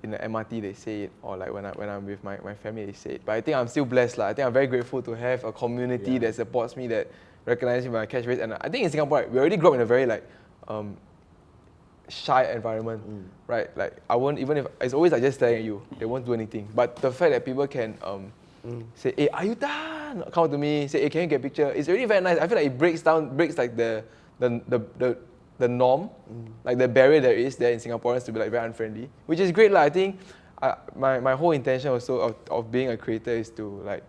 S2: in the MRT they say it, or like when I'm with my family they say it. But I think I'm still blessed lah. I think I'm very grateful to have a community that supports me, that recognizes my catchphrase. And I think in Singapore, right, we already grew up in a very like shy environment, right? Like I won't, even if it's always like just staring at you, they won't do anything. But the fact that people can say, hey, are you done? Come up to me, say, hey, can you get a picture? It's really very nice. I feel like it breaks like the norm, like the barrier there is there in Singaporeans to be like very unfriendly, which is great lah. I think my whole intention also of being a creator is to like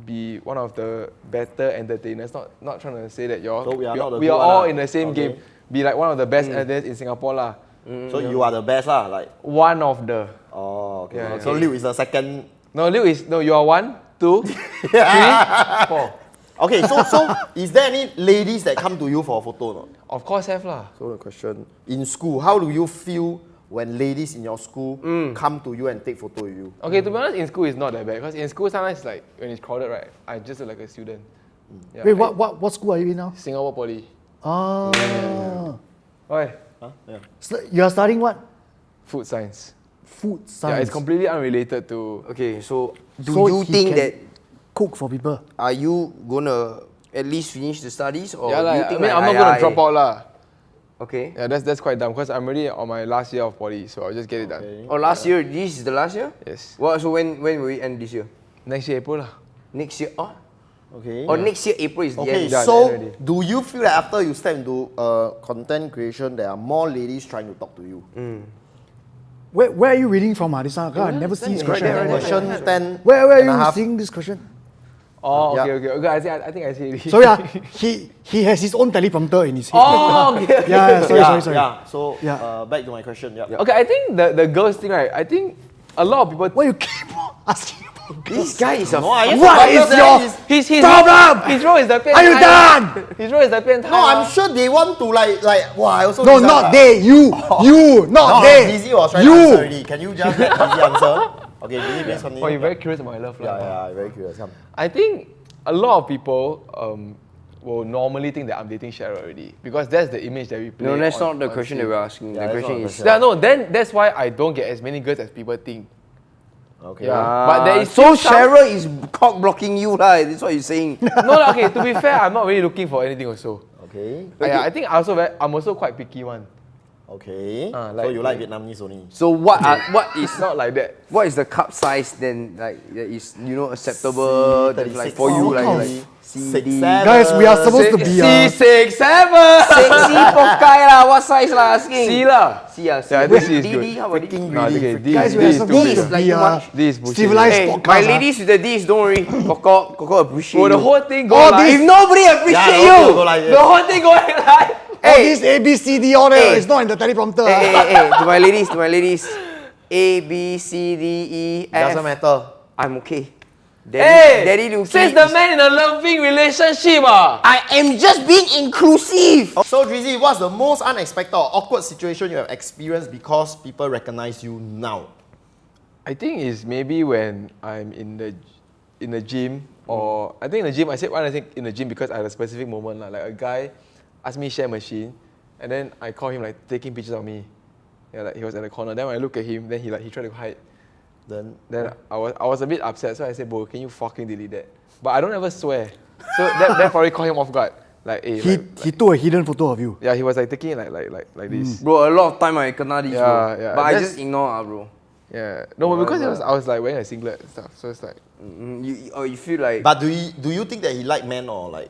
S2: be one of the better entertainers. Not trying to say that
S3: So we are not the
S2: we
S3: good
S2: are
S3: one
S2: all
S3: lah.
S2: in the same
S3: Okay.
S2: game. Be like one of the best entertainers in Singapore lah.
S3: So you are the best lah, like.
S2: One of the.
S3: Oh, okay.
S2: Yeah,
S3: So
S2: okay.
S3: Liu is the second.
S2: No, Liu is you are 1, 2, 3, 4.
S3: Okay, so is there any ladies that come to you for a photo or not?
S2: Of course have lah.
S3: So the question, in school, how do you feel when ladies in your school come to you and take photo with you?
S2: Okay, to be honest, in school it's not that bad because in school sometimes like when it's crowded, right, I just look like a student. Yeah,
S1: Wait, what school are you in now?
S2: Singapore Poly.
S1: Ah.
S2: Why?
S1: So you are studying what?
S2: Food science.
S1: Food
S2: Yeah,
S1: science.
S2: it's completely unrelated to.
S4: Okay, so do
S1: So
S4: you
S1: he
S4: think
S1: can
S4: that
S1: cook for people?
S4: are you gonna at least finish the studies, or
S2: Yeah,
S4: do you
S2: like, I
S4: think
S2: mean,
S4: like,
S2: I'm not gonna drop out lah.
S4: Okay.
S2: Yeah, that's quite dumb because I'm already on my last year of poly, so I'll just get it done.
S4: Or last year, this is the last year?
S2: Yes.
S4: Well, so when will we end this year?
S2: Next year April lah.
S4: Next year? Oh,
S3: Okay.
S4: or next year April is the
S3: Okay,
S4: end.
S2: Yeah,
S3: so
S2: the end already.
S3: do you feel that after you step into content creation, there are more ladies trying to talk to you?
S1: Where are you reading from? This one? I never see this question.
S3: Question 10.
S1: Where are
S3: and a
S1: you
S3: half.
S1: seeing this question?
S2: Oh,
S3: Yeah.
S2: okay. I think I see it.
S1: So yeah, he has his own teleprompter in his head.
S2: Oh, okay.
S1: Yeah, sorry.
S3: Yeah, so
S1: Yeah.
S3: back to my question. Yeah.
S2: Okay, I think the girls thing, right? I think a lot of people.
S1: Why you keep asking about
S4: This guy is a
S1: What is your
S2: his
S1: problem?
S2: His role is the
S1: Are you done?
S2: His role is the
S3: No, I'm sure they want to like I also
S1: No,
S3: deserve
S1: not
S3: lah.
S1: they. You, not
S3: No,
S1: they.
S3: Drzy was trying to answer already. Can you just let Drzy answer? Okay, Drzy, please continue.
S2: Oh, you're very curious about my love life.
S3: Yeah, very curious. Come.
S2: I think a lot of people will normally think that I'm dating Cheryl already because that's the image that we play.
S4: No, that's
S2: on-
S4: not the
S2: on
S4: question
S2: scene.
S4: that we're asking.
S3: Yeah,
S4: The
S3: that's
S4: question
S3: not the
S4: is.
S3: question.
S2: Yeah, no, then that's why I don't get as many girls as people think.
S3: Okay.
S2: Yeah. But there is
S4: so
S2: still some-
S4: Cheryl is cock blocking you lah. That's what you're saying.
S2: No, okay, to be fair, I'm not really looking for anything also.
S3: Okay.
S2: Yeah, I think I'm also quite picky one.
S3: Okay.
S2: Ah,
S3: So
S2: like-
S3: you like Vietnamese only?
S4: So what is
S2: It's not like that.
S4: what is the cup size then like that is acceptable that, like for you like CD.
S1: Guys, we are supposed to be
S2: C6, 7.
S4: Sexy pokai lah. What size lah asking?
S2: C lah.
S4: C ah.
S2: Yeah, this is
S4: D,
S2: good.
S4: how about D?
S2: No, okay,
S1: Guys, we are
S2: this is too
S1: supposed
S2: big.
S1: to
S4: like
S1: be
S4: too much.
S2: This is bullshit.
S1: civilized
S4: Hey,
S1: podcast.
S4: my ladies with the D's, don't worry. Coco appreciate
S2: Oh, the
S4: you.
S2: whole thing go
S1: All
S2: live.
S1: this-
S4: If nobody appreciate
S3: Yeah,
S4: you,
S3: go like
S2: The whole thing going live.
S1: All this A, B, C, D, all that,
S4: Hey.
S1: it's not in the teleprompter.
S4: hey, to my ladies. A, B, C, D, E, F.
S3: Doesn't matter.
S4: I'm okay.
S2: Hey,
S4: Daddy Lukey
S2: since the
S4: is-
S2: man in a loving relationship,
S4: I am just being inclusive.
S3: So Drzy, what's the most unexpected or awkward situation you have experienced because people recognize you now?
S2: I think it's maybe when I'm in the gym, or I think in the gym. I said why I think in the gym because I had a specific moment lah. Like a guy asked me share machine, and then I caught him like taking pictures of me. Yeah, like he was at the corner. Then when I look at him, then he tried to hide.
S3: Then
S2: I was a bit upset, so I said, "Bro, can you fucking delete that?" But I don't ever swear, so that probably caught him off guard. Like, hey,
S1: He took a hidden photo of you.
S2: yeah, he was like taking it like this.
S4: Bro, a lot of time I kena this,
S2: Yeah,
S4: bro.
S2: yeah,
S4: But I
S2: that's-
S4: just ignore bro.
S2: Yeah, no, but because I was like wearing a singlet and stuff, so it's like
S4: You feel like.
S3: but do you think that he like men or like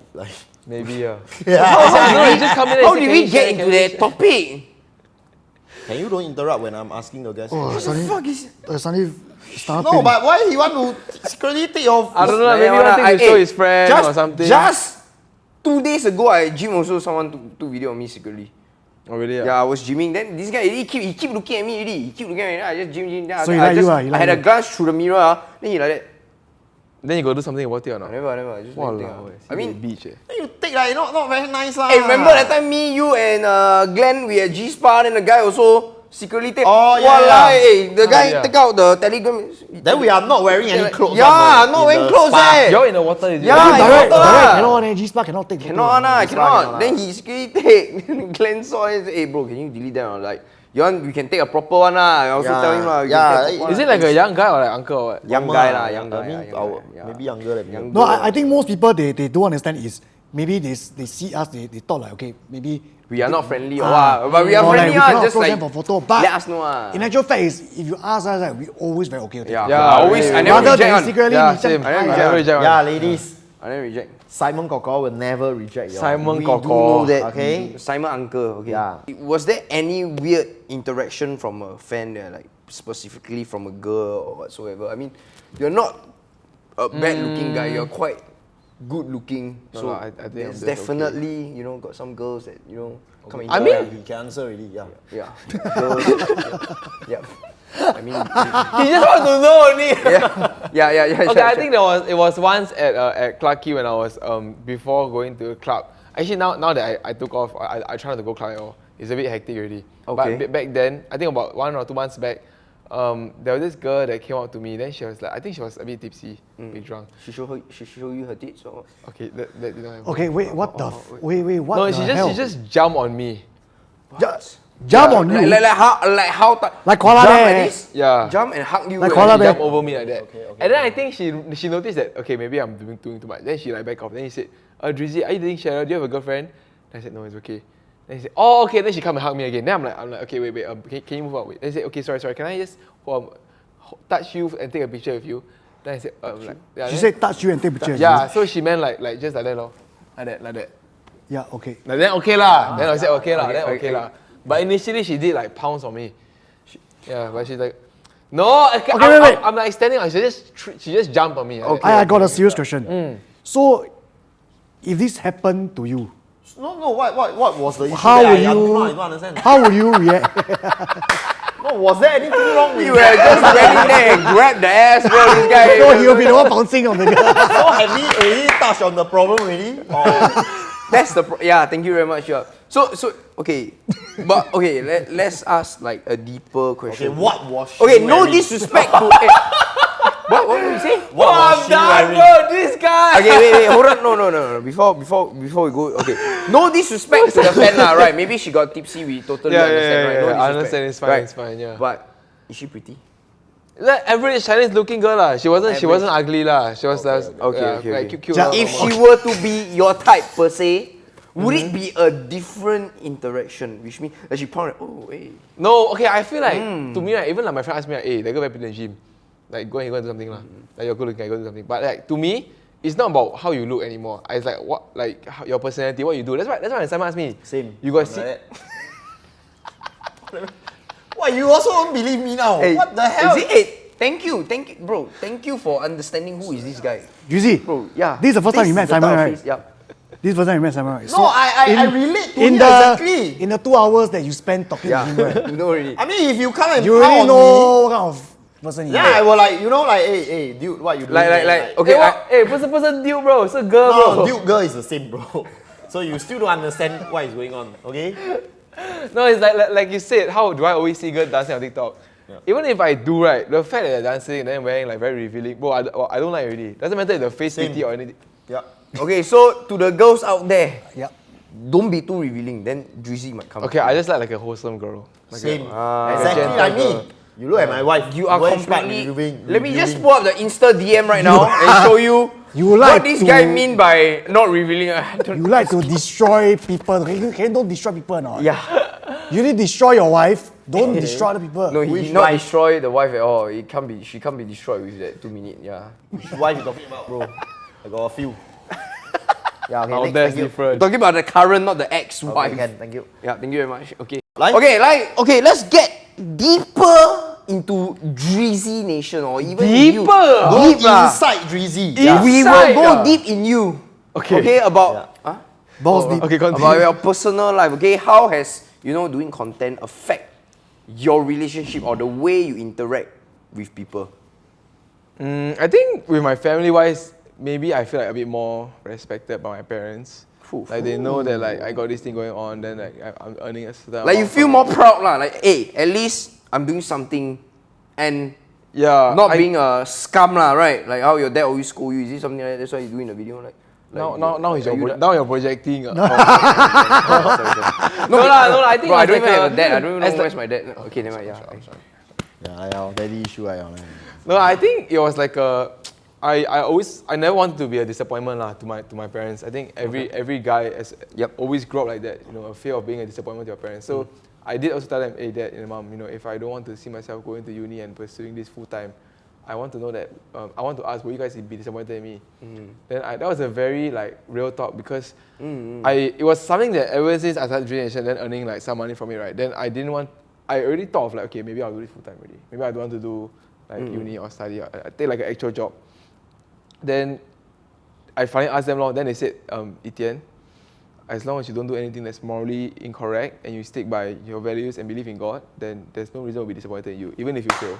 S2: maybe yeah.
S4: how
S2: you just come in and
S4: how
S2: say,
S4: did
S2: "Can
S4: we
S2: you
S4: get
S2: share,
S4: into
S2: can you
S4: that
S2: share?"
S4: topic?
S3: Can you don't interrupt when I'm asking the guys?
S1: Oh, suddenly,
S4: fuck is-
S1: suddenly start
S3: No, but why he want to secretly take your?
S2: I don't know,
S4: Like,
S2: maybe
S4: wanna-
S2: one thing to
S4: I-
S2: show
S4: hey,
S2: his friend
S4: just,
S2: or something.
S4: Just 2 days ago, I gym also someone took video of me secretly.
S2: Oh really?
S4: Yeah, I was gymming. Then this guy he keep looking at me already. He keep looking at me. I just gym. Then
S1: So he
S4: I
S1: like you
S4: just,
S1: ah, he like
S4: I had a
S1: you.
S4: glance through the mirror. Then he like that.
S2: Then you go do something about it or not?
S4: Never. I just like
S2: Walao,
S4: that.
S2: I
S4: I mean,
S2: mean, beach.
S3: Then you take like not very nice lah.
S4: hey, remember that time me, you, and Glenn we at G Spa. Then the guy also secretly take.
S3: Oh, yeah,
S4: Walao,
S3: yeah.
S4: hey, the guy
S2: yeah.
S4: take out the Telegram.
S3: Then we are not wearing any clothes.
S4: Yeah,
S3: on the-
S4: not
S3: in
S4: wearing
S3: the
S4: clothes.
S3: spa.
S2: You're in the water, is it?
S4: Yeah, in
S1: direct,
S4: water
S1: direct
S4: lah.
S1: cannot one. G-Spark cannot take photo.
S4: Cannot.
S3: cannot.
S4: Then he secretly take. Glenn saw it. Hey bro, can you delete that? I'm like, we can take a proper one lah. I also
S3: Yeah,
S4: tell him lah.
S3: yeah,
S2: Is it like a young guy or like uncle or what?
S4: young
S3: Mama,
S4: guy lah? Young
S3: I
S4: guy.
S3: mean,
S4: Young
S3: our,
S4: guy, yeah.
S3: maybe younger than
S4: Young
S3: me.
S1: No, I think most people they don't understand is maybe they see us they thought like okay maybe
S4: We are not friendly or what? But we are
S1: or
S4: friendly
S1: we
S4: lah.
S1: cannot
S4: Just
S1: approach
S4: like
S1: them for photo. But
S4: let us know ah.
S1: in actual fact is if you ask us like we always very okay with it.
S4: Yeah,
S2: Yeah,
S4: always.
S2: yeah,
S4: I never
S1: Rather
S4: reject
S1: than
S4: one.
S1: secretly
S2: Yeah,
S1: we
S2: same.
S1: just
S2: I
S1: hide.
S2: never reject one.
S3: Yeah, ladies.
S4: I never reject.
S3: Simon Koko will never reject you.
S2: Simon
S3: We
S2: Koko.
S3: do know that.
S4: Okay, Simon uncle. Okay.
S3: Yeah.
S4: Was there any weird interaction from a fan there, like specifically from a girl or whatsoever? I mean, you're not a bad-looking guy. You're quite good-looking.
S2: No,
S4: So
S2: no, I think
S4: there's
S2: I'm just
S4: definitely got some girls that come in.
S2: I mean-
S3: He can answer already. Yeah.
S4: yeah, girls. yeah. I mean,
S2: He just want to know only.
S4: yeah.
S2: Okay,
S4: sure,
S2: I
S4: sure.
S2: think it was once at Clarke Quay when I was before going to the club. Actually, now that I took off, I try not to go club at all. It's a bit hectic already.
S4: Okay.
S2: But back then, I think about 1 or 2 months back, there was this girl that came up to me. Then she was like, I think she was a bit tipsy, a bit drunk.
S4: She show you her tits or what?
S2: Okay, that didn't happen.
S1: Okay, wait, what the? Wait, what
S2: No,
S1: the
S2: she
S1: hell?
S2: just jumped on me.
S1: Jump on you.
S4: Like how
S1: Like koala
S4: jump
S1: bear.
S4: like this?
S2: Yeah.
S4: Jump and hug you.
S1: Like
S4: and
S1: koala
S2: She
S1: bear.
S2: jumped over me like that. And then I think she noticed that, okay, maybe I'm doing too much. Then she like back off. Then he said, Drzy, are you dating Cheryl? Do you have a girlfriend? Then I said, no, it's okay. Then he said, oh, okay. Then she come and hug me again. Then I'm like, okay, wait, can you move out? Wait. Then he said, okay, sorry, can I just touch you and take a picture with you? Then I said, like, yeah.
S1: She
S2: then-
S1: said touch you and take picture.
S2: yeah. So she meant like just like that, lor. Like that.
S1: Yeah, okay.
S2: Like, then okay lah. Then I said okay lah. Then
S4: okay,
S2: okay lah. But initially she did like pounce on me. Yeah, but she's like, no.
S1: wait.
S2: I'm like standing on. She just jumped on me. Like that.
S1: I got a serious question. So, if this happened to you,
S3: No. What was the issue?
S1: How
S3: there?
S1: will
S3: I
S1: you-
S3: don't understand.
S1: how would you react?
S3: No, was there anything wrong with
S4: You were just standing there and grab the ass, bro. This guy.
S1: So he'll be the one bouncing on the girl.
S3: So have we already touched on the problem already? Or
S4: That's the yeah. Thank you very much. Yeah. So okay, but okay. Let's ask like a deeper question.
S3: okay, what was she
S4: Okay, no
S3: wearing?
S4: disrespect to. What did you say?
S3: What was she wearing?
S2: bro, this guy.
S4: Okay, wait, hold on. No. Before we go, okay. No disrespect to the fan, lah, right? Maybe she got tipsy. We totally understand, right? No
S2: I
S4: disrespect,
S2: understand. It's fine.
S4: right?
S2: It's fine. Yeah.
S4: But is she pretty?
S2: Like average Chinese looking girl lah. She wasn't ugly lah. She was
S4: Okay.
S2: like cute.
S1: Ja-
S2: lah,
S4: If
S2: normal.
S4: she were to be your type per se, would it be a different interaction? Which means that she probably hey.
S2: No, okay. I feel like to me, like, even like my friend asked me, like, hey, that girl very pretty in the gym. Like go and do something lah. Like you're good looking, go do something. But like to me, it's not about how you look anymore. It's like what, like how, your personality, what you do. That's why when Simon asked me,
S3: Same.
S2: You got see?
S3: Like that. Why you also don't believe me now?
S4: Hey,
S3: What the hell?
S4: Is it? Hey, thank you, bro. Thank you for understanding who is this guy,
S1: Drzy,
S4: bro. Yeah.
S1: This is the first time you met
S4: the
S1: Simon,
S4: type of
S1: right?
S4: face, Yeah.
S1: This is the first time you met Simon, right?
S3: No, I relate to him exactly.
S1: In the 2 hours that you spent talking to
S4: Yeah.
S1: him, right?
S4: You know already.
S3: I mean, if you come and
S1: You
S3: pound
S1: already
S3: on
S1: know what kind of person he
S3: me, yeah, I
S1: is.
S3: will like, you know, like, hey, dude, what you doing?
S4: Like, okay.
S2: Hey, 不是 dude bro, 是 girl
S3: no,
S2: bro.
S3: dude, girl is the same, bro. So you still don't understand what is going on, okay?
S2: No, it's like you said. How do I always see girls dancing on TikTok?
S3: Yeah.
S2: Even if I do right, the fact that they're dancing and then wearing like very revealing, bro, I don't like already. Doesn't matter if the face
S3: Same.
S2: pretty or anything.
S3: Yeah.
S4: Okay, so to the girls out there,
S1: Yep.
S4: don't be too revealing. Then Drzy might come.
S2: Okay, I just like a wholesome girl. Like
S3: Same.
S2: a
S3: Exactly
S2: gentle
S3: like
S2: girl.
S3: me. You look at my wife.
S4: You are
S3: when she start
S4: completely.
S3: reviewing-
S4: Let me just
S3: reviewing.
S4: pull up the Insta DM right now and show you,
S1: You like
S4: what this
S1: to-
S4: guy mean by not revealing. I don't
S1: You like to destroy people. Can you don't destroy people or not?
S4: Yeah.
S1: You need to destroy your wife. Don't destroy other people.
S4: No, he
S3: Which
S4: did not
S3: wife?
S4: destroy the wife at all. It can't be. She can't be destroyed with that 2 minute. Yeah.
S3: Which wife you talking about, bro? I got a few.
S4: Yeah. Okay.
S2: Oh,
S4: next,
S2: that's
S4: thank you.
S2: different.
S4: Talking about the current, not the ex-wife.
S3: Okay, can, thank you.
S4: Yeah. Thank you very much. Okay.
S3: Like-
S4: Okay. Let's get deeper into Drzy Nation or even you.
S2: Deeper?
S3: Go
S4: Deep lah.
S3: inside Drzy.
S4: We will
S2: Inside
S4: go
S2: ah.
S4: deep in you.
S2: Okay.
S4: Okay. About.
S3: Yeah.
S4: Huh?
S1: Balls deep.
S2: Okay, continue.
S4: About your personal life. Okay. How has doing content affect your relationship or the way you interact with people?
S2: I think with my family wise, maybe I feel like a bit more respected by my parents. Like they know that like I got this thing going on, then like I'm earning a certain
S4: Like you
S2: amount
S4: feel
S2: from
S4: more
S2: it.
S4: proud lah. Like, hey, at least I'm doing something, and
S2: Yeah.
S4: not
S2: I-
S4: being a scum lah, right? Like how your dad always scold you. Is it something like that? That's why you do in the video, like.
S2: Now
S4: like you-
S2: now you're projecting.
S4: Sorry.
S2: No lah. I think
S4: Bro, I
S2: it's
S4: don't even
S2: like
S4: have a dad. I don't even
S2: it's
S4: know
S2: like-
S4: where's my dad. Okay, never mind. Yeah.
S3: Yeah, daddy issue.
S2: No, I think it was like a. I never wanted to be a disappointment lah to my parents. I think every guy has always grew up like that, a fear of being a disappointment to your parents. So I did also tell them, hey dad and mom, if I don't want to see myself going to uni and pursuing this full time, I want to know that I want to ask, will you guys be disappointed in me? Then that was a very like real talk because it was something that ever since I started Drzy Nation, then earning like some money from it, right? Then I already thought of like, okay, maybe I'll do this full time already. Maybe I don't want to do like uni or study. I take like an actual job. Then I finally asked them, then they said, Etienne, as long as you don't do anything that's morally incorrect and you stick by your values and believe in God, then there's no reason to be disappointed in you, even if you fail.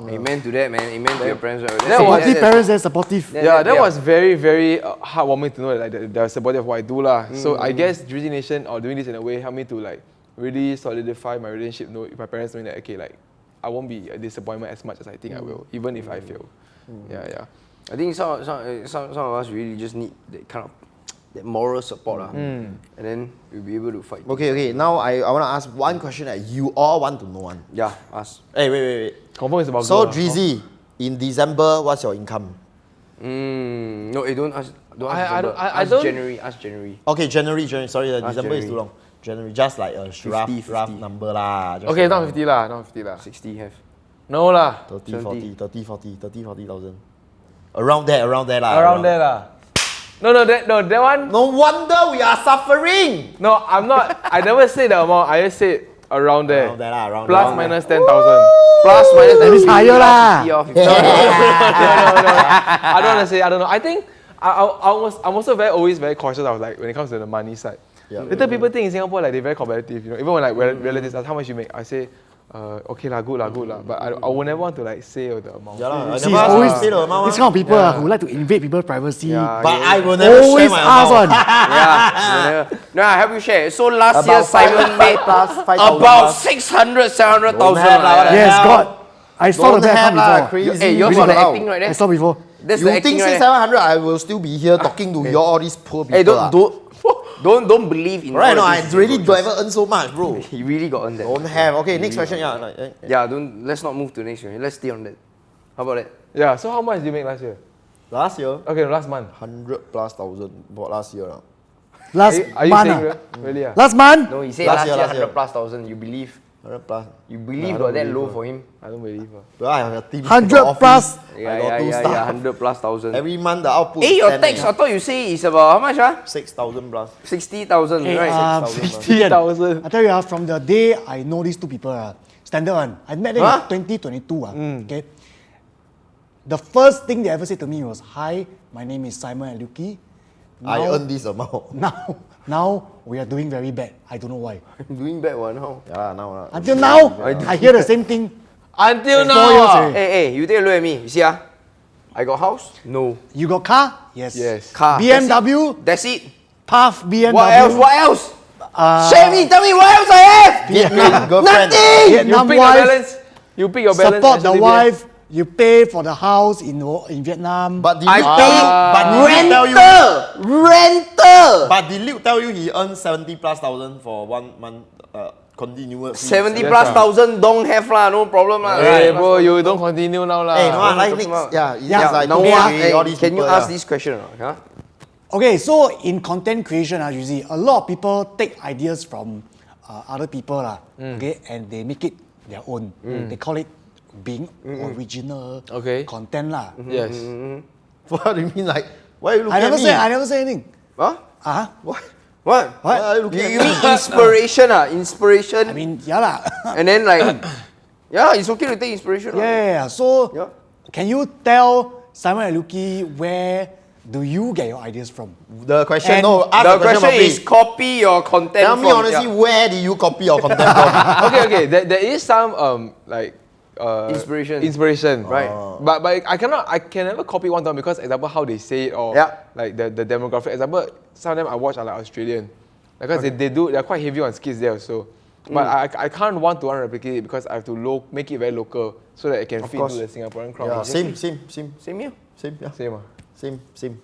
S4: Amen to that, man. Amen to your parents. Right?
S2: That was-
S1: Supportive parents, they're supportive.
S2: That was very, very heartwarming to know that like, they're supportive of what I do lah. So I guess Drzy Nation or doing this in a way helped me to like really solidify my relationship with my parents, knowing that okay, like I won't be a disappointment as much as I think I will, even if I fail. Yeah.
S4: I think some of us really just need that kind of that moral support lah, and then we'll be able to fight.
S3: Okay. Now I want to ask one question that you all want to know one.
S4: Yeah, us.
S3: Hey, wait.
S2: Confirm it's about
S3: So
S2: girl lah.
S3: Drzy, in December, what's your income?
S4: No, don't ask. Don't ask.
S2: I
S4: December.
S2: don't- I
S4: Ask
S2: don't-
S4: January. Ask January.
S3: Okay, January. Sorry, December is
S4: January.
S3: too long. January, just like a
S4: 50.
S3: rough number lah. Just
S2: Okay,
S3: like
S2: not 50 lah, not 50 lah.
S4: 60 have.
S2: No lah.
S3: 30,
S4: 70.
S3: 40,000. Around there lah.
S2: Around there lah. No, that one.
S3: No wonder we are suffering.
S2: No, I'm not. I never said the amount. I just said around there.
S3: Around there lah, around
S2: Plus
S3: there.
S2: minus 10,000.
S4: Plus minus
S1: That is higher lah.
S4: 50 off.
S2: No. I don't want to say. I don't know. I think I'm also always very cautious of like when it comes to the money side.
S3: Yeah.
S2: Little people think in Singapore like they're very competitive. Even when like relatives ask how much you make, I say okay lah, good lah. But I would never want to like say the amount.
S3: Yeah lah, I
S1: See,
S3: never
S1: it's always
S3: say the amount.
S1: this kind of people who like to invade people's privacy.
S4: Yeah.
S3: But I will never
S1: Always
S3: share my
S1: ask
S3: amount.
S1: one.
S4: Yeah. No, I help you share. So last year Simon made
S3: plus 5,000
S4: about
S3: plus.
S4: 600, 700,000.
S3: Don't have lah, what the
S1: Yes,
S3: hell?
S1: God. I saw
S3: Don't
S1: the bank
S3: have
S1: account
S3: lah,
S1: before.
S3: crazy.
S4: Hey, you're
S3: Really
S4: for the
S3: got
S4: acting
S3: out.
S4: right
S1: I
S4: there.
S1: saw before.
S4: That's
S3: You
S4: the acting
S3: think
S4: right
S3: 600, 700, I will still be here talking to you all these poor people.
S4: Hey, don't believe in
S3: Right,
S4: all
S3: no,
S4: of
S3: I
S4: this.
S3: really don't ever earn so much, bro.
S4: He really got on that.
S3: Don't have. Okay, next question. Yeah,
S4: Yeah, let's not move to the next one. Let's stay on that. How about that?
S2: Yeah, so how much did you make last year?
S3: last year,
S2: Okay, last month.
S3: 100 plus thousand. About last year.
S1: Last
S2: Are you
S1: month.
S2: saying real? Really?
S1: Last month?
S4: No, he said
S3: Last
S4: last
S3: year,
S4: year
S3: last year.
S4: 100 plus thousand. You believe?
S3: 100 plus.
S4: You believe
S2: I
S4: got
S2: don't
S4: that
S2: believe
S4: low
S2: her.
S4: for him?
S2: I don't believe her.
S3: Well, I have a team.
S1: 100
S3: got office.
S1: plus.
S3: I got two staff.
S4: 100 plus thousand.
S3: Every month the output.
S4: Hey,
S3: is
S4: your
S3: 10,
S4: tax, I thought you say is about how much?
S3: 6,000 plus.
S4: 60,000,
S1: Hey,
S4: right?
S2: 60,000.
S1: I tell you, from the day I know these two people, standard one, I met them
S4: Huh?
S1: in 2022. Okay. The first thing they ever said to me was, "Hi, my name is Simon and Lukey.
S3: I earn this amount.
S1: Now we are doing very bad. I don't know why.
S4: I'm doing bad one now.
S3: Yeah, now.
S1: Until now, I hear the same thing.
S2: Until
S1: 4 years
S2: now.
S1: already.
S4: Hey, you take a look at me. You see I got house? No.
S1: You got car? Yes.
S2: Yes.
S4: Car.
S1: BMW?
S4: That's it.
S1: Path BMW.
S4: What else? What else? Share me. Tell me what else I have.
S3: Vietnam girlfriend.
S4: Nothing.
S2: You
S1: Vietnam
S2: pick your
S1: wife.
S2: balance. You pick your balance.
S1: Support the
S2: SLDBS.
S1: wife. You pay for the house in Vietnam.
S3: But did
S4: I
S3: Luke tell you? But did Luke tell you?
S4: Rental.
S3: But did Luke tell you he earned 70 plus thousand for 1 month continuous?
S4: 70
S2: Yes,
S4: plus
S2: sir.
S4: thousand don't have lah. No problem lah.
S2: Hey, bro, you don't continue now lah.
S3: Hey, no, I like
S4: talking
S3: next.
S4: about-
S3: Yeah, it's
S1: Yeah,
S3: like
S4: Now
S1: okay,
S4: what?
S3: hey, all these
S4: Can you
S3: people,
S4: ask
S3: yeah.
S4: this question or not? Huh?
S1: Okay, so in content creation, you see, a lot of people take ideas from other people, okay, and they make it their own. They call it being original
S2: Okay.
S1: content lah.
S2: Yes.
S3: What do you mean? Like, why are you looking
S1: I never
S3: at me?
S1: say, I never say anything.
S4: Huh?
S3: What?
S4: What?
S3: Why are you looking at
S4: You
S3: me?
S4: mean inspiration? Inspiration.
S1: I mean, yeah lah.
S4: And then like, yeah, it's okay to take inspiration.
S1: yeah. So,
S4: Yeah.
S1: can you tell Simon and Lukey where do you get your ideas from?
S3: The question,
S1: And
S3: no, ask
S4: The question
S3: properly.
S4: is copy your content.
S3: Tell me
S4: from-
S3: honestly,
S4: yeah.
S3: where did you copy your content from?
S2: Okay. There is some like inspiration,
S4: Right.
S2: But I can never copy one time because example how they say it or
S4: Yeah.
S2: like the demographic. Example, some of them I watch are like Australian, because they're quite heavy on skits there also. But I can't want to replicate it because I have to make it very local so that it can fit
S4: course.
S2: to the Singaporean crowd.
S3: Yeah, same.
S4: Same here.
S3: Yeah.
S2: Same.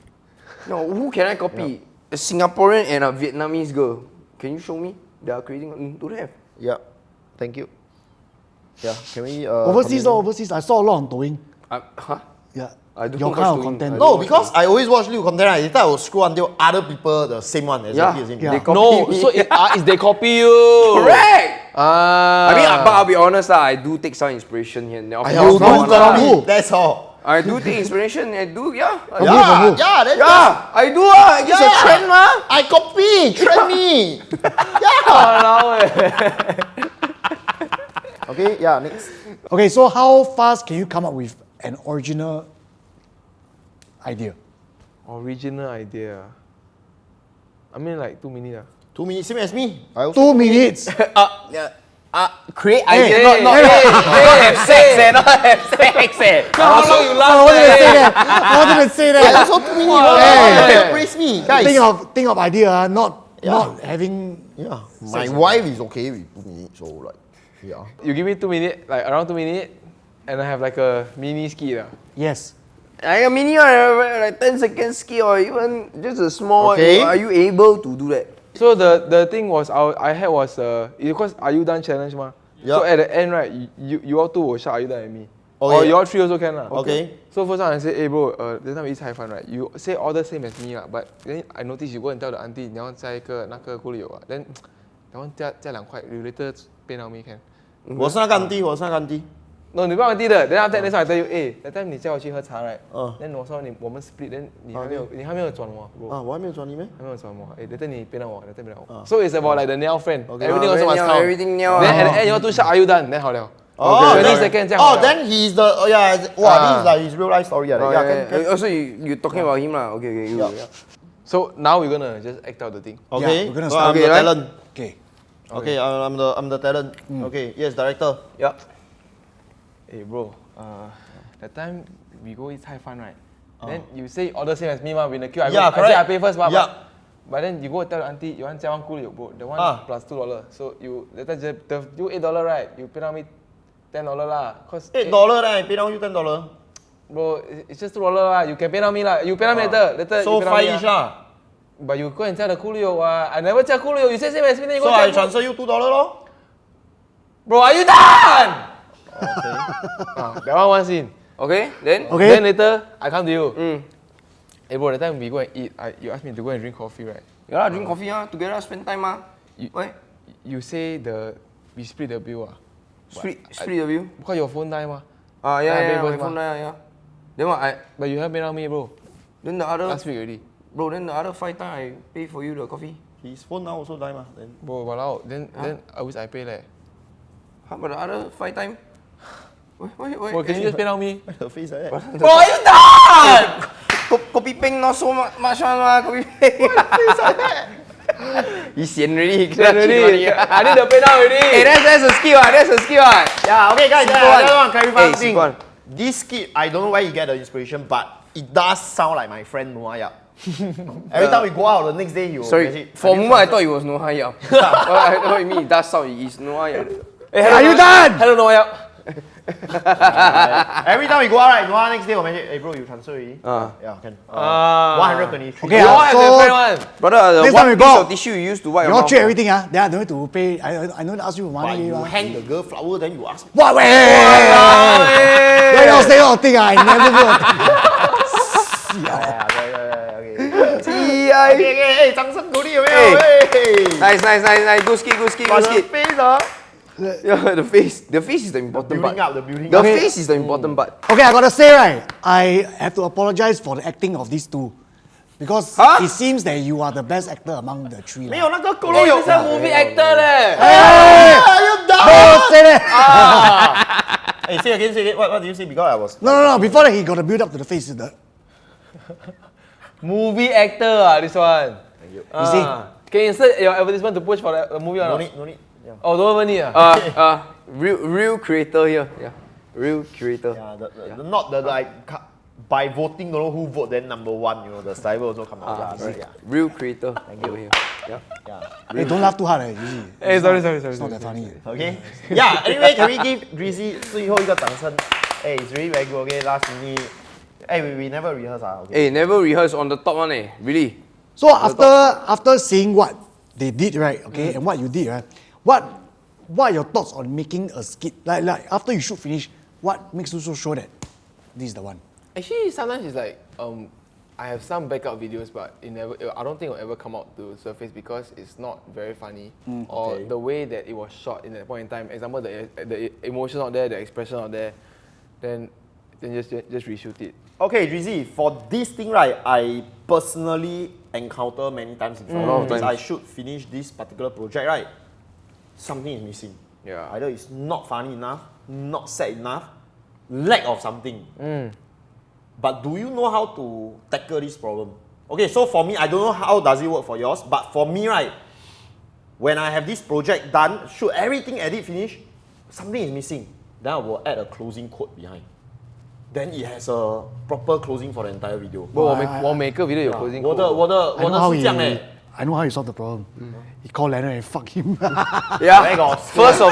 S4: No, who can I copy? A Singaporean and a Vietnamese girl. Can you show me? They are creating. Don't have.
S3: Yeah. Thank you. Yeah. Can we?
S1: Overseas
S3: continue?
S1: or overseas? I saw a lot on Douyin.
S4: Huh?
S1: Yeah.
S4: I don't
S1: Your
S4: watch
S1: kind of
S4: Douyin.
S1: content.
S4: I
S3: No,
S4: don't
S3: because I always watch Luke content. Right? Later I will scroll until other people the same one. Exactly the same.
S1: Yeah.
S4: They copy
S2: No,
S4: me.
S2: so it's they copy you.
S4: Correct.
S2: Ah.
S4: I mean, but I'll be honest, I do take some inspiration here and there. Of
S3: You
S4: course,
S3: do
S1: from
S3: copy.
S1: who?
S3: That's all.
S4: I do take inspiration. I do, yeah.
S1: From who?
S3: Yeah, that's
S4: Yeah, I do. It's a trend, ma.
S3: I copy. Trend me. Okay. Yeah. Next.
S1: Okay, so how fast can you come up with an original idea?
S2: Original idea. I mean like 2 minutes.
S3: 2 minutes, same as me. I also
S1: 2 minutes.
S4: Create
S1: Hey,
S4: idea.
S1: not-
S4: Have sex, not have sex.
S2: How long you
S1: I wasn't gonna say that. I wasn't gonna say
S3: I
S1: that.
S3: also 2 minutes.
S1: Hey.
S3: Praise me, guys.
S1: Think of idea, not having.
S3: Yeah. My wife is okay with 2 minutes, so like, yeah.
S2: You give me 2 minutes, like around 2 minutes, and I have like a mini skit.
S1: Yes.
S4: Like a mini one, like 10-second skit or even just a small
S3: Okay.
S4: one. Are you able to do that?
S2: So the thing was I had was because Are You Done challenge ma.
S3: Yup.
S2: So at the end right, you all two will shout Are You Done at me.
S3: Okay.
S2: Or you all three also can lah.
S3: Okay.
S2: So first time I say, hey bro, this time we eat cai fan right? You say order same as me lah, but then I noticed you go and tell the auntie 你要加一个那个咕噜油啊 then that one 加2块 you later pay now me can.
S3: 我是那个 auntie。
S2: No 你不要 auntie 的 then after that next time I tell you, hey that time 你叫我去喝茶 right?
S3: 嗯
S2: then 我说我们 split then 你还没有转我 bro.
S3: 啊，我还没有转你咩？
S2: 还没有转我，哎，later 你变到我，later 变到我。So it's about like the nail friend.
S3: Okay.
S2: Everything also must count.
S4: Everything nail.
S2: Then at the end you want to shout Are You Done? Then 好了。
S3: Oh,
S2: 20
S3: then-
S2: seconds 这样好
S3: Oh,
S2: 了。
S3: then he's the wow, this is like his real life story. Yeah, can.
S4: Also, you talking about him lah? Okay.
S3: Yeah.
S2: So now we're gonna just act out the thing.
S3: Okay.
S1: we're gonna
S3: so
S1: start.
S3: I'm the
S4: Okay, right?
S3: talent.
S1: Okay.
S3: Okay, I'm the talent. Okay, yes, director.
S4: Yeah.
S2: Hey bro, that time we go eat Thai fun, right? Then you say order same as me ma, in the queue. I say I pay first ma.
S3: Yeah.
S2: But then you go tell the auntie you want 加1 coolio, bro. The one plus $2. So you later you $8 right? You pay down me $10 lah. Cause
S3: $8 then I pay down you $10.
S2: bro, it's just $2 lah. You can pay down me lah. You pay down me later.
S3: So
S2: you pay down
S3: 5
S2: me
S3: each lah.
S2: But you go and tell the coolio. I never tell coolio. You say same as me. Then you
S3: So
S2: go
S3: I
S2: tell
S3: transfer you $2 lor.
S2: Bro, are you done?
S3: Okay.
S2: That one scene.
S4: Okay, then?
S1: Okay.
S2: Then later I come to you. Hey bro, the time we go and eat, you asked me to go and drink coffee, right?
S4: Yeah, drink coffee together, spend time Why?
S2: You say we split the bill
S4: Split the bill?
S2: because your phone die ma.
S4: Yeah, my phone yeah. Then what?
S2: But you haven't paid on me, bro.
S4: Then the other
S2: Last week already.
S4: Bro, then the other 5 times I pay for you the coffee.
S3: His phone now also die ma. Then
S2: Bro, walao. Then always I pay leh.
S4: How about the other 5 times? Wait.
S2: Bro, can you just pay on me?
S3: the face like that.
S2: Bro, are you done?
S4: Kopi peng not so much one kopi peng. He sian already, he clear
S2: Already. I need to pay now already.
S4: Hey, that's a skill that's a skill
S3: Yeah, okay guys, I just want to clarify
S4: Hey,
S3: one thing.
S4: simple one.
S3: This skit, I don't know where you get the inspiration, but it does sound like my friend Noah Yap. Every time we go out, the next day he will
S4: Sorry,
S3: message,
S4: for a moment I thought it was Noah Yap. I know what you mean, that's how it is Noah Yap.
S2: Hey,
S1: Are you done?
S2: Hello, Noah.
S3: Every time we go out, right, Noah next day will message, hey bro, you transfer already? Yeah, can. 123.
S1: Okay,
S2: You all have
S1: so-
S2: the friend one.
S4: Brother,
S1: Next
S4: one
S1: time we
S4: piece
S1: go,
S4: of tissue you used to wipe
S1: You
S4: your
S1: all
S4: mouth.
S1: treat everything, then I don't need to pay. I don't ask you for
S3: But
S1: money.
S3: you hang the girl flower, then you ask me.
S1: What? Wait. Then you say all thing. I never do.
S3: Okay, hey, 掌声鼓励有没有？
S4: Nice. Good skit.
S3: But the face,
S4: Yeah, the face is the important
S3: building
S4: part.
S3: up, the building
S4: The
S3: up.
S4: face is the important part.
S1: Okay, I gotta say right, I have to apologize for the acting of these two. Because
S4: Huh?
S1: it seems that you are the best actor among the three.
S3: 没有那个狗
S2: Hey,
S3: 有
S2: this is a movie actor leh.
S3: you done?
S1: Don't say that.
S3: Hey, say again. What did you say? Because I was.
S1: No. Before that, he got to build up to the face.
S2: Movie actor this one.
S3: Thank you.
S1: You see?
S2: Can you insert your advertisement to push for the movie or
S3: No
S2: not?
S3: need. Yeah.
S2: Oh, don't even need
S4: Real creator here. Yeah, real creator.
S3: Yeah, not the like by voting, don't know who vote then number one. You know the cyber also come out. Yeah.
S4: Real creator. Thank you. Here. Yeah.
S1: Hey, don't laugh too hard. You see?
S2: Hey, sorry.
S1: It's not that funny.
S3: Okay. Yeah. Anyway, can we give Drzy 最后一个掌声? Hey, it's really very good. Okay, last minute. Hey, we never rehearse. Okay.
S4: Hey, never rehearse on the top one really.
S1: So after seeing what they did, right? Okay, and what you did, right? What are your thoughts on making a skit? Like after you shoot finish, what makes you so sure that this is the one?
S2: Actually, sometimes it's like I have some backup videos, but I don't think it will ever come out to surface because it's not very funny or the way that it was shot in that point in time. Example, the emotion not there, the expression not there, then just reshoot it.
S3: Okay, Drzy, for this thing, right, I personally encounter many times in front of I should finish this particular project, right? Something is missing.
S4: Yeah.
S3: Either it's not funny enough, not sad enough, lack of something. But do you know how to tackle this problem? Okay, so for me, I don't know how does it work for yours, but for me, right, when I have this project done, shoot everything, edit, finish, something is missing. Then I will add a closing quote behind. Then it has a proper closing for the entire video.
S2: 我每个 video 有 closing code。
S3: 我的是这样欸。
S1: I know how he solved the problem. He called Leonard and fuck him.
S4: Yeah.
S3: Where got
S4: First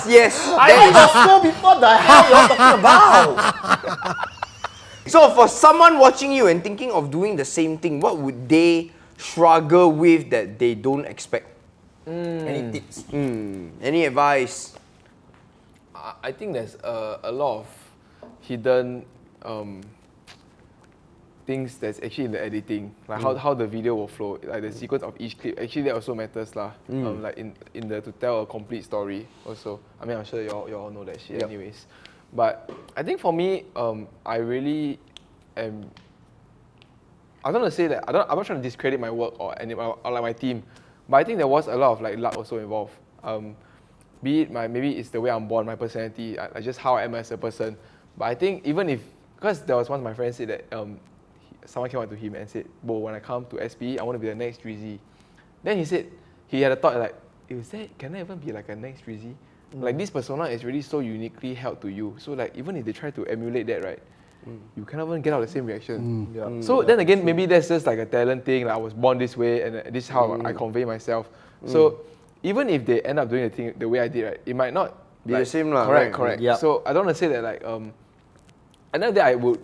S4: yes.
S3: I
S4: Then
S3: got so before the hell you're talking about.
S4: So for someone watching you and thinking of doing the same thing, what would they struggle with that they don't expect?
S3: Any tips?
S4: Any advice?
S2: I think there's a lot of hidden things that's actually in the editing, like how the video will flow, like the sequence of each clip. Actually, that also matters lah. Like in the to tell a complete story. Also, I mean, I'm sure you all know that shit, anyways. But I think for me, I really am. I don't want to say that I'm not trying to discredit my work or like my team, but I think there was a lot of like luck also involved. Be it maybe it's the way I'm born, my personality, like just how I am as a person. But I think even if, because there was once my friend said that someone came up to him and said, "Bo, when I come to SP, I want to be the next Drzy." Then he said he had a thought like, can that even be like a next Drzy? Like this persona is really so uniquely held to you. So like even if they try to emulate that, right, you cannot even get out the same reaction. So then again, maybe that's just like a talent thing. Like I was born this way, and this is how I convey myself. So even if they end up doing the thing the way I did, right, it might not
S4: Be the same lah,
S2: Correct,
S4: right?
S2: correct.
S3: Yep.
S2: So I don't want to say that like another day I would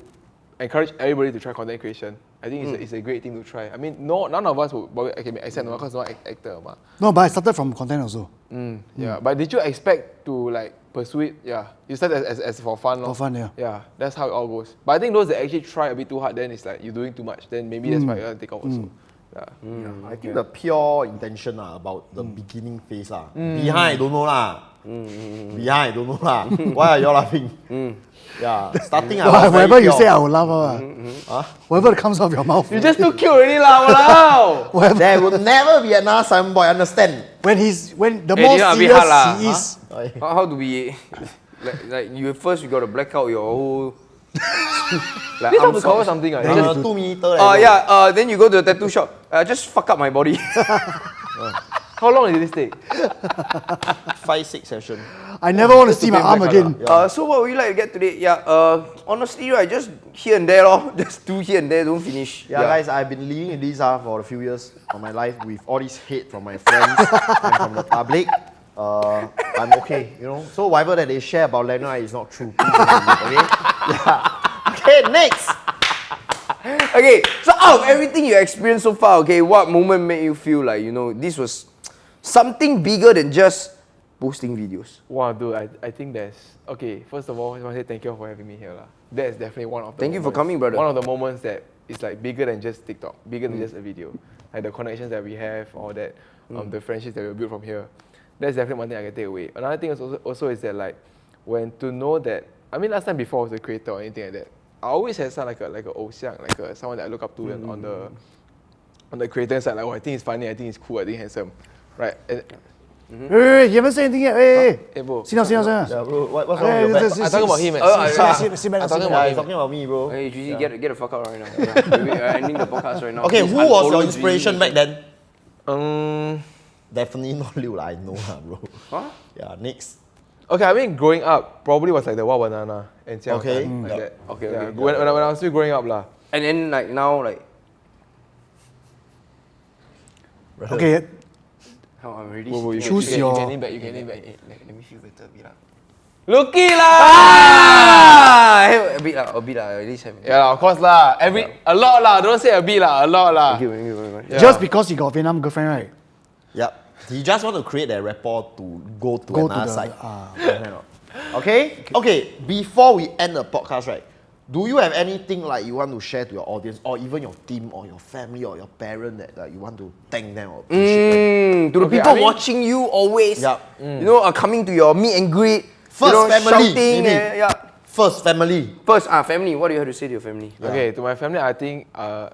S2: encourage everybody to try content creation. I think it's a great thing to try. I mean, none of us would, except Noah, because Noah actor. Ma.
S1: No, but I started from content also.
S2: Yeah, but did you expect to like pursue it? Yeah, you started as for fun, lor.
S1: For fun, yeah.
S2: Yeah, that's how it all goes. But I think those that actually try a bit too hard, then it's like you're doing too much. Then maybe that's why you have to take off also. Yeah.
S3: I think the pure intention about the beginning phase behind I don't know Behind I don't know Why are you all laughing? Yeah, starting I was
S1: Whatever
S3: very
S1: you
S3: pure.
S1: say, I will laugh. Whatever comes out of your mouth.
S2: You're just too cute already lah, walao.
S3: There will never be another Simonboy, understand?
S1: When the more
S4: this one a bit
S1: serious
S4: hard lah,
S1: he is,
S4: How do we like you first you gotta black out your whole like
S2: This have to
S4: arms
S2: cover
S4: out.
S2: something, right?
S1: Then you
S2: Just-
S1: have to-
S3: 2 meter.
S4: Then you go to the tattoo shop. Just fuck up my body.
S2: How long did this take?
S3: 5-6 session.
S1: I never want to see my arm again.
S4: So what would you like to get today? Honestly, right, just here and there, lor. Just do here and there, don't finish.
S3: Yeah, guys, I've been living in this for a few years of my life with all this hate from my friends and from the public. I'm okay, you know. So whatever that they share about Leonard is not true. Please believe me, okay? Yeah. Okay, next.
S4: Okay, so out of everything you experienced so far, okay, what moment made you feel like, this was something bigger than just posting videos?
S2: Wow, dude, I think there's... Okay, first of all, I want to say thank you for having me here. That is definitely one of the
S4: Thank you for
S2: moments-
S4: coming, brother.
S2: One of the moments that is like bigger than just TikTok, bigger than just a video. Like the connections that we have, all that, the friendships that we built from here. That's definitely one thing I can take away. Another thing is also is that like, when to know that... I mean, last time before I was a creator or anything like that, I always had some like a xiang, like someone that I look up to on the creator side. Like, oh, I think he's funny, I think he's cool, I think he's handsome, right? And,
S1: Hey, you haven't said anything yet. Hey,
S2: hey, bro.
S1: sit down.
S3: Yeah, bro, what's wrong with your back?
S2: I'm talking about him.
S1: Sit back.
S2: I'm talking
S3: Yeah,
S2: about
S3: he's
S2: him.
S3: talking about me, bro.
S4: Hey, Drzy, get the fuck out right now. Yeah. We're ending the podcast right now.
S3: Okay,
S4: Please
S3: who was your
S4: unfollow
S3: inspiration
S4: Drzy.
S3: back then? Definitely not Liu, I know, bro.
S4: Huh?
S3: Yeah, next.
S2: Okay, I mean, growing up, probably was like the Wild Banana and Xiao
S3: Okay.
S2: Tan, like that.
S4: Okay,
S2: Yeah,
S4: okay.
S2: when I was still growing up lah.
S4: And then like now, like,
S1: Okay,
S4: I'm already...
S2: Whoa, you
S1: Choose
S2: can,
S1: your-
S2: You can lean back, you can lean back.
S4: Let me feel better a bit lah.
S2: Lukey lah!
S4: A bit lah, at least have...
S2: Yeah, of course lah. A lot lah. Don't say a bit lah. A lot lah.
S4: Thank you very much.
S2: Yeah.
S1: just because you got Vietnam girlfriend, right?
S3: Yep. He just want to create that rapport to go to
S1: Go to
S3: another
S1: the-
S3: side. Okay? Okay, before we end the podcast, right? Do you have anything like you want to share to your audience or even your team or your family or your parent that like, you want to thank them or appreciate them?
S4: To the
S2: Okay,
S4: people
S2: I mean-
S4: watching you always,
S3: Yup.
S4: Coming to your meet and greet,
S3: First, family,
S4: shouting,
S3: maybe.
S4: yeah.
S3: First, family.
S4: First, family. What do you have to say to your family?
S2: Okay, to my family, I think I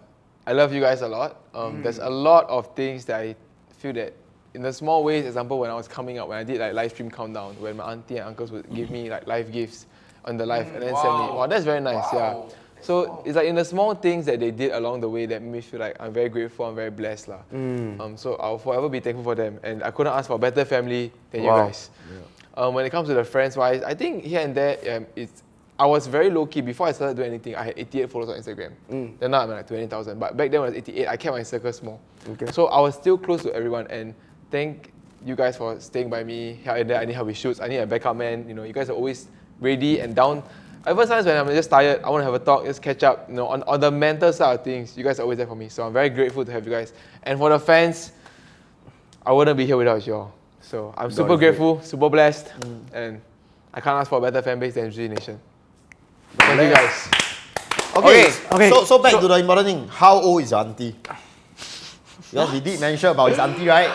S2: love you guys a lot. There's a lot of things that I feel that in the small ways, example, when I was coming up, when I did like live stream countdown, when my auntie and uncles would give me like live gifts on the live and then send me. Wow, that's very nice, yeah. So it's like in the small things that they did along the way that made me feel like I'm very grateful, I'm very blessed lah. So I'll forever be thankful for them, and I couldn't ask for a better family than you guys. When it comes to the friends wise, I think here and there, I was very low key before I started doing anything. I had 88 followers on Instagram. Then now I'm at like 20,000. But back then when I was 88, I kept my circle small.
S4: Okay.
S2: So I was still close to everyone, and thank you guys for staying by me. Here and there, I need help with shoots. I need a backup man. You guys are always ready and down. Ever since when I'm just tired, I want to have a talk, just catch up. On the mental side of things, you guys are always there for me. So I'm very grateful to have you guys. And for the fans, I wouldn't be here without you all. So I'm super grateful, super blessed, and I can't ask for a better fan base than Drzy Nation. Thank you guys.
S3: Okay. So back to the important thing. How old is your auntie? Because he did mention about his auntie, right?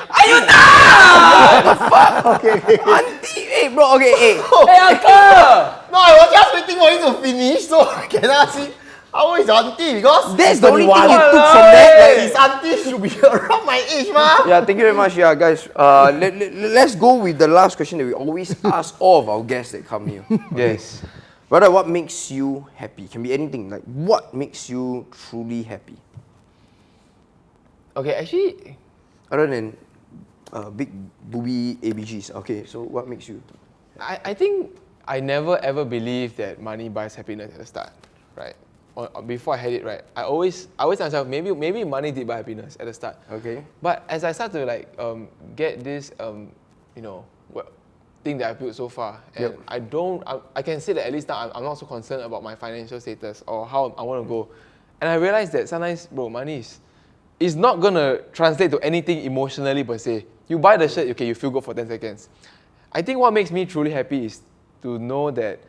S3: Okay.
S4: Auntie, hey bro, okay, hey.
S2: Hey, uncle!
S3: No, I was just waiting for him to finish, so I can ask him how old is your auntie? Because
S4: That's the only thing
S3: 21.
S4: you took from that.
S3: Like, his auntie should be around my age, ma.
S4: Yeah, thank you very much, yeah, guys. Let's go with the last question that we always ask all of our guests that come here.
S2: Yes.
S4: Brother, what makes you happy? Can be anything. Like, what makes you truly happy?
S2: Okay, actually,
S4: Other than big booby ABGs. Okay, so what makes you?
S2: I think I never ever believed that money buys happiness at the start, right? Or before I had it, right? I always tell myself maybe money did buy happiness at the start.
S4: Okay.
S2: But as I start to like get this thing that I built so far, and I can say that at least now I'm not so concerned about my financial status or how I want to go, and I realized that sometimes, bro, money is not gonna translate to anything emotionally per se. You buy the shirt, okay, you feel good for 10 seconds. I think what makes me truly happy is to know that,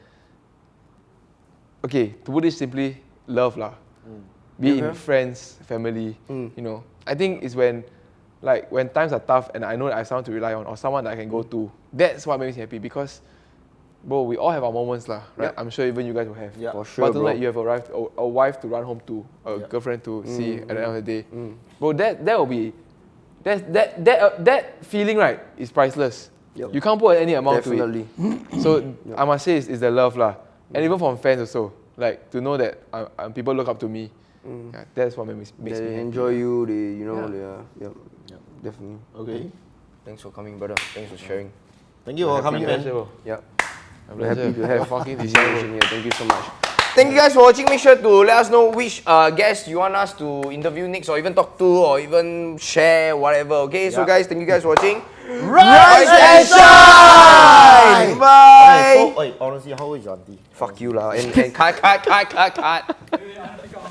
S2: okay, to put it simply, love lah. Be it in friends, family, you know. I think it's when times are tough and I know that I have someone to rely on or someone that I can go to, that's what makes me happy because, bro, we all have our moments lah, right? I'm sure even you guys will have.
S3: Yeah.
S4: For sure,
S2: but to know
S4: bro.
S2: that you have a wife to run home to, a girlfriend to see at the end of the day, bro, that will be, that feeling, right, is priceless.
S4: Yep.
S2: You can't put any amount
S4: Definitely.
S2: to it. So I must say it's the love lah, and even from fans also, like to know that people look up to me. Yeah, that's what makes me
S4: They
S2: happy.
S4: enjoy you. They, you know, they are. Yep. Definitely.
S3: Okay.
S4: Thanks for coming, brother. Thanks for sharing.
S3: Thank you for coming, man.
S4: Yep.
S2: I'm
S4: We're happy to have
S2: fucking
S4: Drzy here. Thank you so much. Thank you guys for watching. Make sure to let us know which guests you want us to interview next, or even talk to, or even share, whatever. Okay, so guys, thank you guys for watching.
S3: Rise and shine!
S4: Bye.
S3: Hey, honestly, how old is your auntie?
S4: Fuck you lah. And cut.